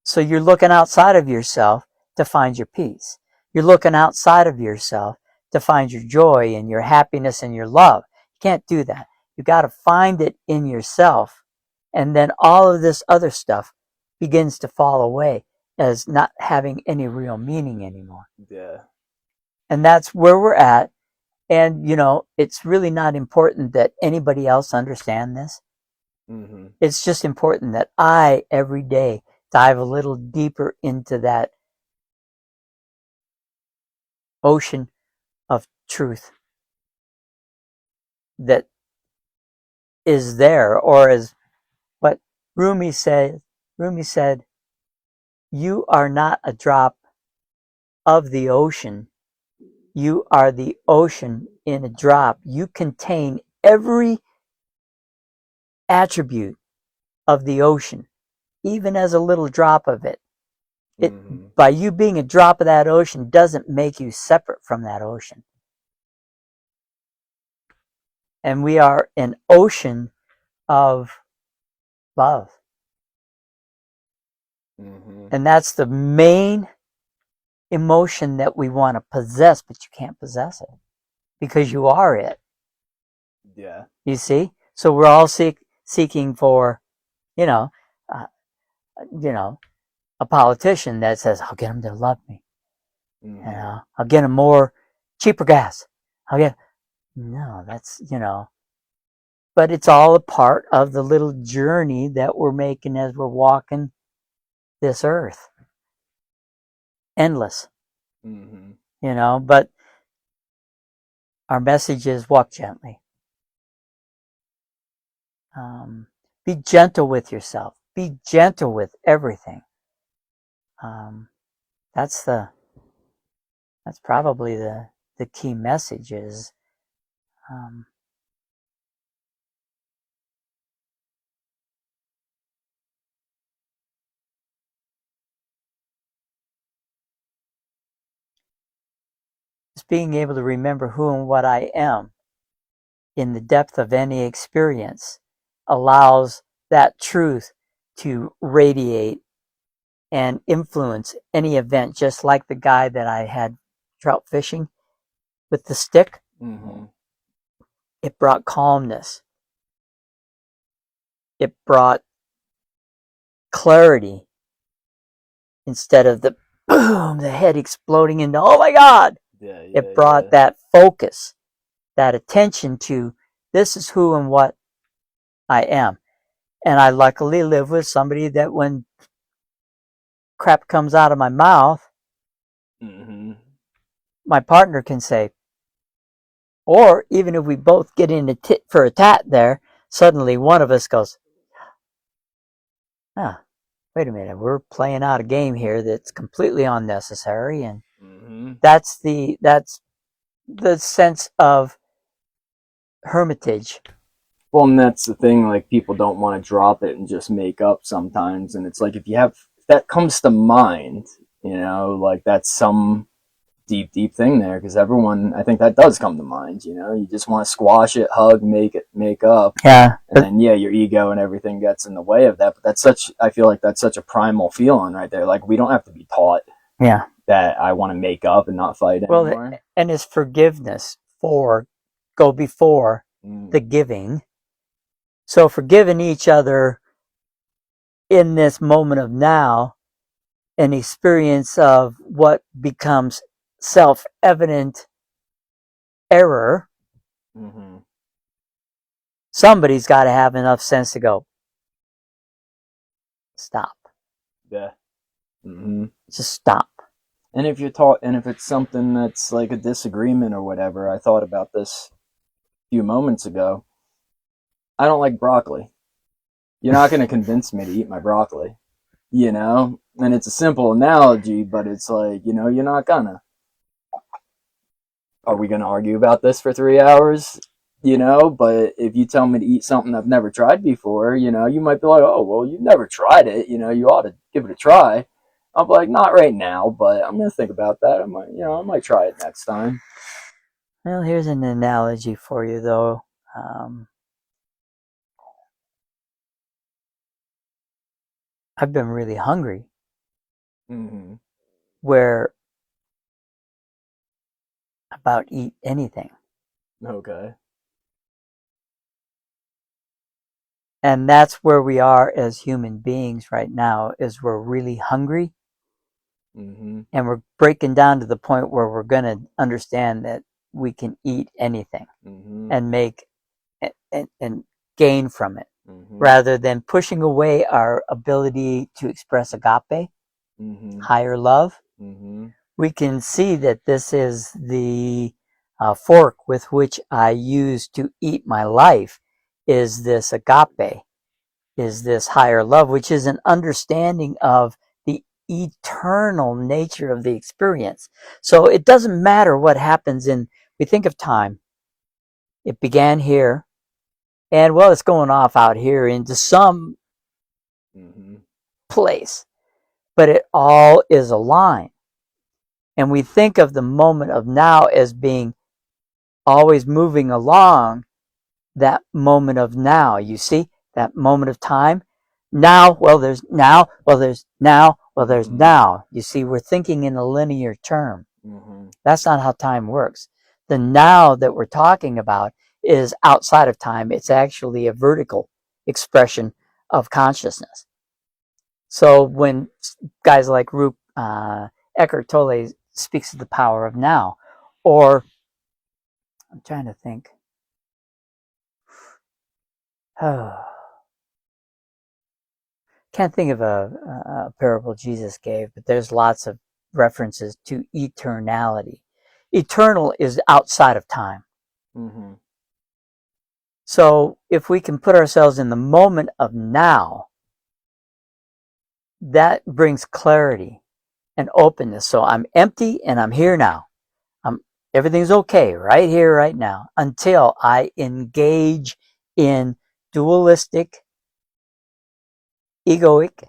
So you're looking outside of yourself to find your peace. You're looking outside of yourself to find your joy and your happiness and your love. You can't do that. You got to find it in yourself. And then all of this other stuff begins to fall away as not having any real meaning anymore. Yeah. And that's where we're at. And, you know, it's really not important that anybody else understand this. It's just important that I, every day, dive a little deeper into that ocean of truth that is there, or as what Rumi said, you are not a drop of the ocean. You are the ocean in a drop. You contain every attribute of the ocean, even as a little drop of it. By you being a drop of that ocean doesn't make you separate from that ocean. And we are an ocean of love. And that's the main emotion that we want to possess, but you can't possess it because you are it. Yeah. You see? So we're all seeking for, you know, uh, a politician that says, I'll get them to love me. I'll get them more cheaper gas. No, that's, but it's all a part of the little journey that we're making as we're walking this earth. Endless, but our message is walk gently. Be gentle with yourself. Be gentle with everything. That's probably the key message is just being able to remember who and what I am in the depth of any experience allows that truth to radiate and influence any event, just like the guy that I had trout fishing with the stick. It brought calmness. It brought clarity instead of the boom, the head exploding into, oh my God. It brought that focus. that attention to this is who and what I am. And I luckily live with somebody that when crap comes out of my mouth, Mm-hmm. my partner can say, or even if we both get in a tit for a tat there, suddenly one of us goes, ah, wait a minute, we're playing out a game here that's completely unnecessary. And Mm-hmm. that's the sense of hermitage. Well, and that's the thing, like people don't want to drop it and just make up sometimes. And it's like if that comes to mind, like that's some deep thing there, because everyone, I think that does come to mind. You just want to squash it, hug, make up. Yeah. And then your ego and everything gets in the way of that. But I feel like that's such a primal feeling right there. Like we don't have to be taught Yeah. that I want to make up and not fight anymore. Well, and it's forgiveness go before the Mm. giving. So forgiving each other in this moment of now, an experience of what becomes self-evident error, Mm-hmm. somebody's got to have enough sense to go, stop. Yeah. Mm-hmm. Just stop. And if it's something that's like a disagreement or whatever, I thought about this a few moments ago. I don't like broccoli. You're not going to convince me to eat my broccoli, And it's a simple analogy, but it's like, you're not gonna. Are we gonna argue about this for 3 hours? But if you tell me to eat something I've never tried before, you might be like, oh, well, you've never tried it. You ought to give it a try. I'm like, not right now, but I'm gonna think about that. I might try it next time. Well, here's an analogy for you, though. Um, I've been really hungry, Mm-hmm. where about eat anything. Okay. And that's where we are as human beings right now, is we're really hungry, Mm-hmm. and we're breaking down to the point where we're going to understand that we can eat anything Mm-hmm. and make and gain from it, Mm-hmm. rather than pushing away our ability to express agape, Mm-hmm. higher love. Mm-hmm. We can see that this is the fork with which I use to eat my life, is this agape, is this higher love, which is an understanding of the eternal nature of the experience. So it doesn't matter what happens we think of time. It began here, and well, it's going off out here into some Mm-hmm. place, but it all is a line. And we think of the moment of now as being always moving along that moment of now. You see, that moment of time. Now, well, there's now, well, there's now, well, there's Mm-hmm. now. You see, we're thinking in a linear term. Mm-hmm. That's not how time works. The now that we're talking about is outside of time. It's actually a vertical expression of consciousness. So when guys like Eckhart Tolle speaks of the power of now, or I'm trying to think. Oh, can't think of a parable Jesus gave, but there's lots of references to eternality. Eternal is outside of time. Mm-hmm. So if we can put ourselves in the moment of now, that brings clarity and openness. So I'm empty and I'm here now. Everything's okay right here, right now, until I engage in dualistic, egoic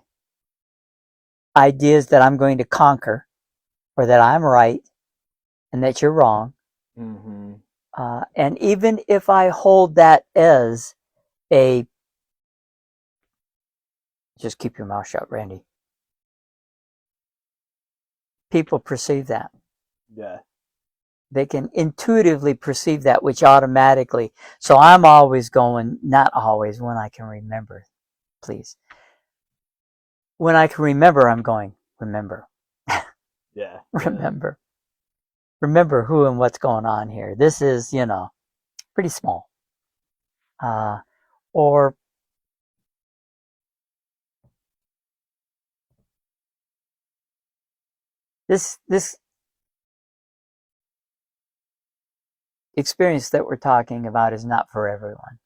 ideas that I'm going to conquer, or that I'm right and that you're wrong. Mm-hmm. And even if I hold that as a, just keep your mouth shut, Randy. People perceive that. Yeah. They can intuitively perceive that, which automatically. So I'm always going, not always, when I can remember, please. When I can remember, I'm going, remember. Yeah. Remember. Remember who and what's going on here. This is, pretty small. Or this experience that we're talking about is not for everyone.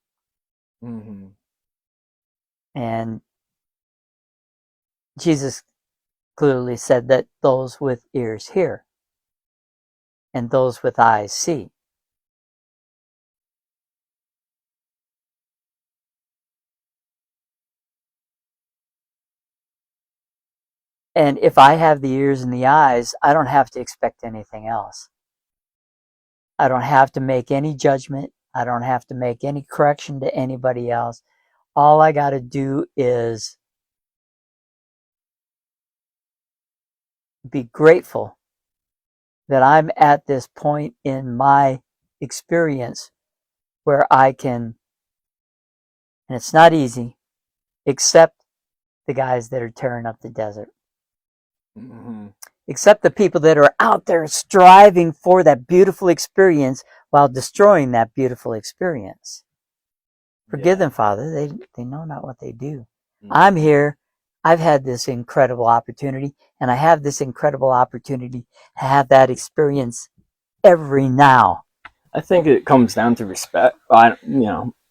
Mm-hmm. And Jesus clearly said that those with ears hear and those with eyes see. And if I have the ears and the eyes, I don't have to expect anything else. I don't have to make any judgment. I don't have to make any correction to anybody else. All I got to do is be grateful that I'm at this point in my experience where I can, and it's not easy, accept the guys that are tearing up the desert. Mm-hmm. Accept the people that are out there striving for that beautiful experience while destroying that beautiful experience. Forgive them, Father. They know not what they do. Mm-hmm. I'm here. I've had this incredible opportunity, and I have this incredible opportunity to have that experience every now. I think it comes down to respect.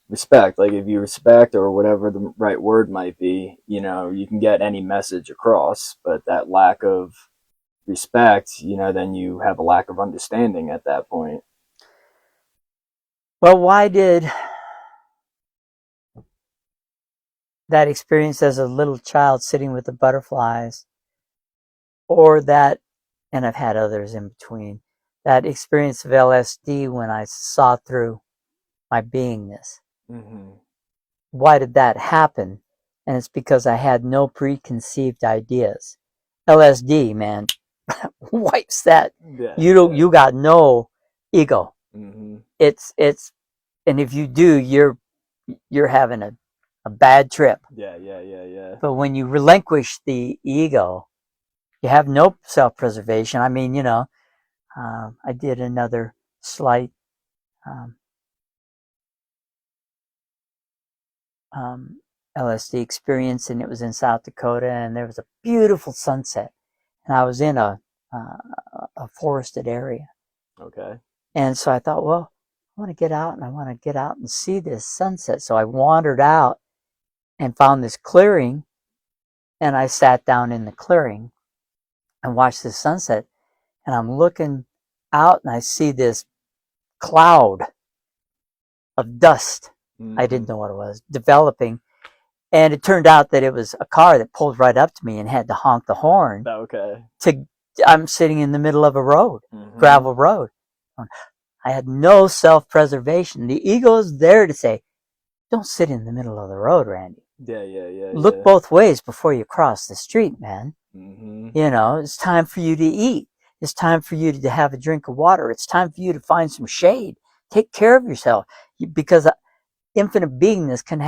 Respect. Like if you respect or whatever the right word might be, you can get any message across. But that lack of respect, then you have a lack of understanding at that point. Well, why did that experience as a little child sitting with the butterflies, or that, and I've had others in between, that experience of LSD when I saw through my beingness? Mm-hmm. Why did that happen? And it's because I had no preconceived ideas. LSD, man, wipes that. Yeah. You got no ego. Mm-hmm. It's and if you do, you're having a bad trip. Yeah. But when you relinquish the ego, you have no self-preservation. I mean, I did another slight um, LSD experience, and it was in South Dakota, and there was a beautiful sunset, and I was in a forested area, Okay. and so I thought, well, I want to get out, and I want to get out and see this sunset. So I wandered out and found this clearing, and I sat down in the clearing and watched the sunset, and I'm looking out, and I see this cloud of dust. Mm-hmm. I didn't know what it was, developing. And it turned out that it was a car that pulled right up to me and had to honk the horn. Okay. I'm sitting in the middle of a road, Mm-hmm. gravel road. I had no self-preservation. The ego is there to say, don't sit in the middle of the road, Randy. Yeah. Look both ways before you cross the street, man. Mm-hmm. It's time for you to eat. It's time for you to have a drink of water. It's time for you to find some shade. Take care of yourself, because infinite beingness can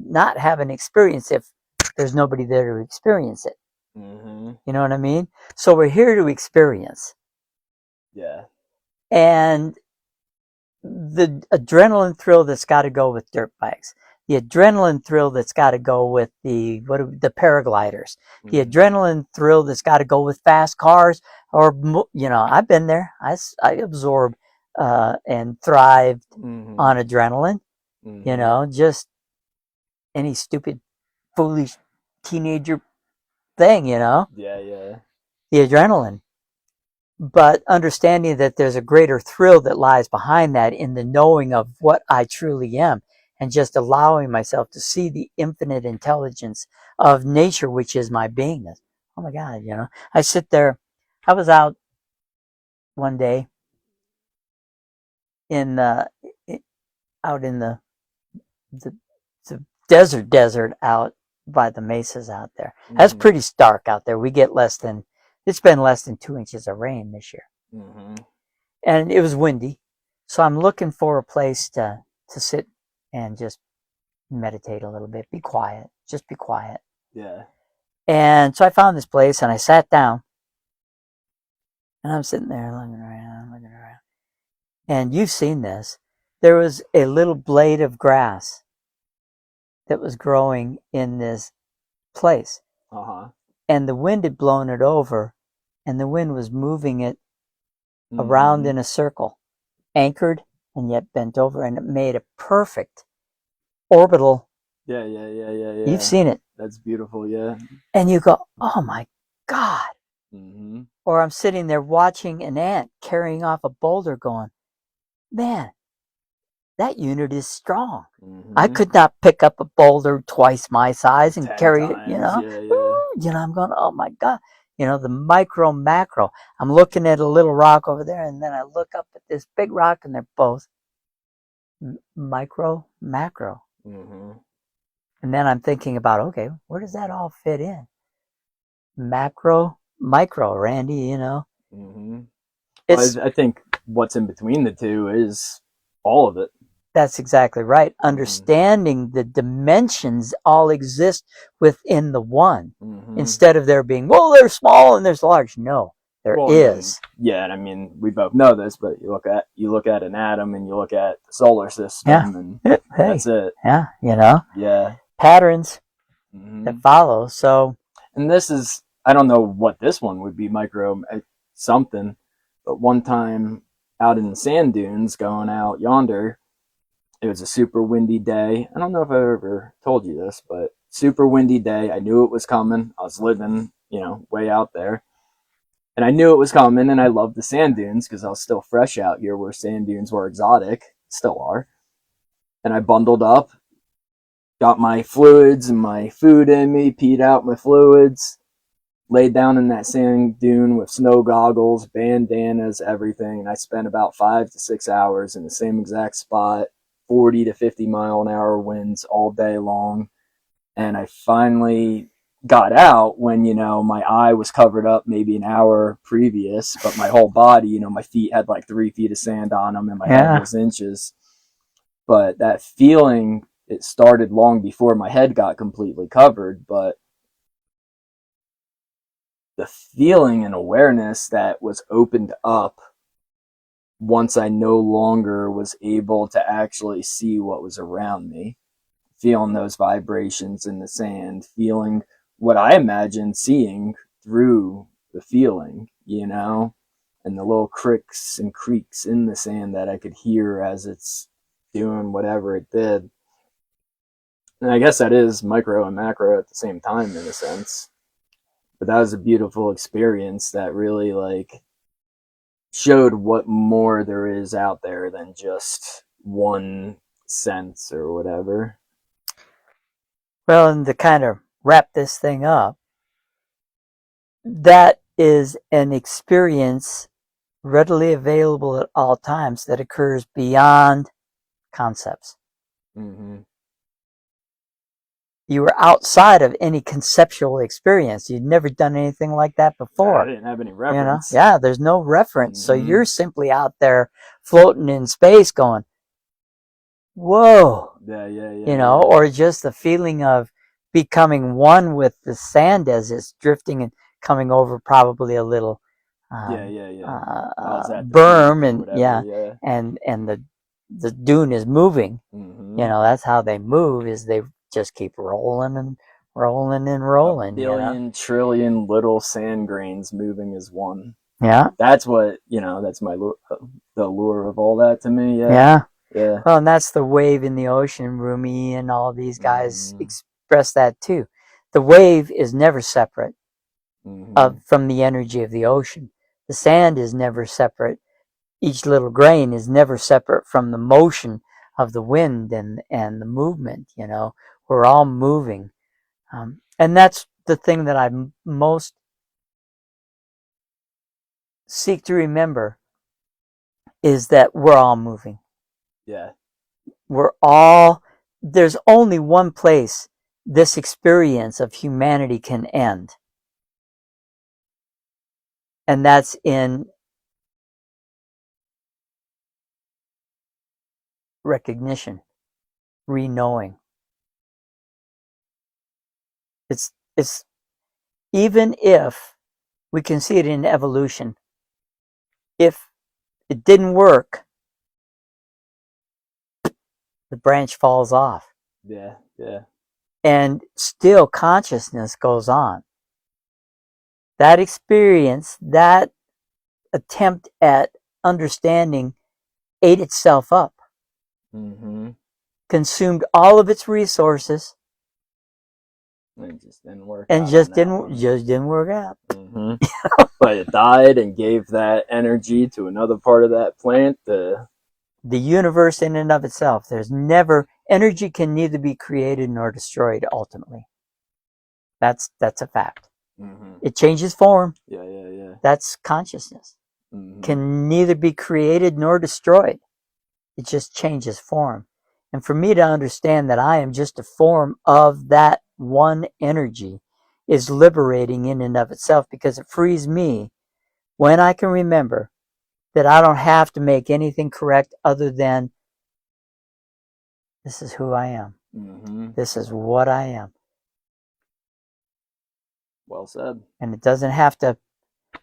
not have an experience if there's nobody there to experience it. Mm-hmm. You know what I mean? So we're here to experience. Yeah. And the adrenaline thrill that's got to go with dirt bikes, the adrenaline thrill that's got to go with the paragliders, the Mm-hmm. adrenaline thrill that's got to go with fast cars, or I've been there. I absorb and thrived Mm-hmm. on adrenaline. Mm-hmm. Just any stupid, foolish teenager thing. Yeah. The adrenaline. But understanding that there's a greater thrill that lies behind that in the knowing of what I truly am, and just allowing myself to see the infinite intelligence of nature, which is my beingness. Oh my God, I sit there. I was out one day in out in the, the desert out by the mesas out there. That's Mm-hmm. pretty stark out there. It's been less than 2 inches of rain this year. Mm-hmm. And it was windy. So I'm looking for a place to sit and just meditate a little bit, be quiet, just be quiet. Yeah. And so I found this place and I sat down, and I'm sitting there looking around. And you've seen this. there was a little blade of grass that was growing in this place, Uh-huh. and the wind had blown it over, and the wind was moving it around in a circle, anchored and yet bent over, and it made a perfect orbital. Yeah. You've seen it. That's beautiful. Yeah. And you go, oh my God. Mm-hmm. Or I'm sitting there watching an ant carrying off a boulder going, man, that unit is strong. I could not pick up a boulder twice my size and 10 carry it, times. Yeah. I'm going, oh my God. The micro, macro. I'm looking at a little rock over there, and then I look up at this big rock, and they're both micro, macro. Mm-hmm. And then I'm thinking about, okay, where does that all fit in? Macro, micro, Randy, Mm-hmm. It's Well, I think what's in between the two is all of it. That's exactly right. Understanding the dimensions all exist within the one, instead of there being, well, there's small and there's large. No, there is. And I mean, we both know this, but you look at an atom and you look at the solar system, and that's it. Yeah, Yeah. patterns that follow. So, and this is, I don't know what this one would be, micro something, but one time out in the sand dunes going out yonder, it was a super windy day. I don't know if I ever told you this, but super windy day. I knew it was coming. I was living, way out there. And I knew it was coming, and I loved the sand dunes because I was still fresh out here where sand dunes were exotic, still are. And I bundled up, got my fluids and my food in me, peed out my fluids, laid down in that sand dune with snow goggles, bandanas, everything. And I spent about 5 to 6 hours in the same exact spot, 40 to 50 mile an hour winds all day long. And I finally got out when, my eye was covered up maybe an hour previous, but my whole body, my feet had like 3 feet of sand on them and my head was inches. But that feeling, it started long before my head got completely covered, but the feeling and awareness that was opened up once I no longer was able to actually see what was around me, feeling those vibrations in the sand, feeling what I imagined seeing through the feeling, and the little cricks and creaks in the sand that I could hear as it's doing whatever it did. And I guess that is micro and macro at the same time in a sense. But that was a beautiful experience that really showed what more there is out there than just one sense or whatever. well, and to kind of wrap this thing up, that is an experience readily available at all times that occurs beyond concepts. Mm-hmm. You were outside of any conceptual experience. You'd never done anything like that before. I didn't have any reference. Yeah, there's no reference. So you're simply out there floating in space going, whoa. Or just the feeling of becoming one with the sand as it's drifting and coming over probably a little berm, and whatever, and the dune is moving. That's how they move, is they just keep rolling and rolling and rolling. A billion trillion little sand grains moving as one. Yeah. That's what, that's my lure, the lure of all that to me. Yeah. Well, and that's the wave in the ocean. Rumi and all of these guys express that too. The wave is never separate from the energy of the ocean. The sand is never separate. Each little grain is never separate from the motion of the wind and the movement. We're all moving. And that's the thing that I most seek to remember, is that we're all moving. Yeah. There's only one place this experience of humanity can end. And that's in recognition, re-knowing. It's even if we can see it in evolution, if it didn't work, the branch falls off. Yeah, yeah. And still consciousness goes on. That experience, that attempt at understanding ate itself up, Mm-hmm. consumed all of its resources, It just didn't work and out just on that didn't one. just didn't work out. Mm-hmm. But it died and gave that energy to another part of that plant. The universe in and of itself, there's never energy can neither be created nor destroyed ultimately. That's a fact. Mm-hmm. It changes form. Yeah, yeah, yeah. That's consciousness. Mm-hmm. Can neither be created nor destroyed. It just changes form. And for me to understand that I am just a form of that one energy is liberating in and of itself, because it frees me when I can remember that I don't have to make anything correct other than this is who I am. Mm-hmm. This is what I am. Well said. And it doesn't have to,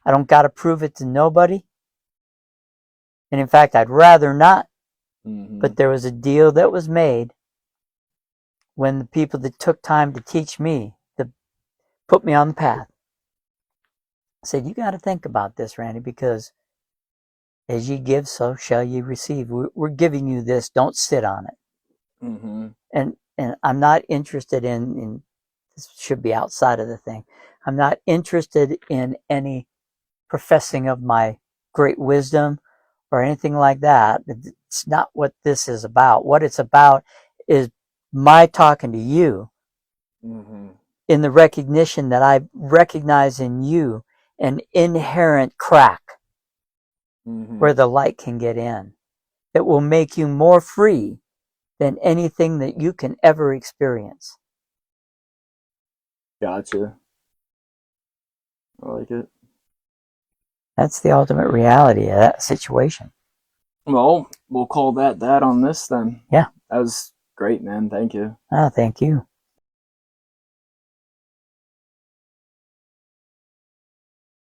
I don't got to prove it to nobody. And in fact, I'd rather not. Mm-hmm. But there was a deal that was made when the people that took time to teach me, to put me on the path, said, you got to think about this, Randy, because as ye give, so shall ye receive. We're giving you this. Don't sit on it. Mm-hmm. And I'm not interested in this should be outside of the thing. I'm not interested in any professing of my great wisdom or anything like that. It's not what this is about. What it's about is my talking to you Mm-hmm. in the recognition that I recognize in you an inherent crack Mm-hmm. where the light can get in that will make you more free than anything that you can ever experience. Gotcha. I like it. That's the ultimate reality of that situation. Well, we'll call that on this then. Yeah. That was great, man. Thank you. Oh, thank you.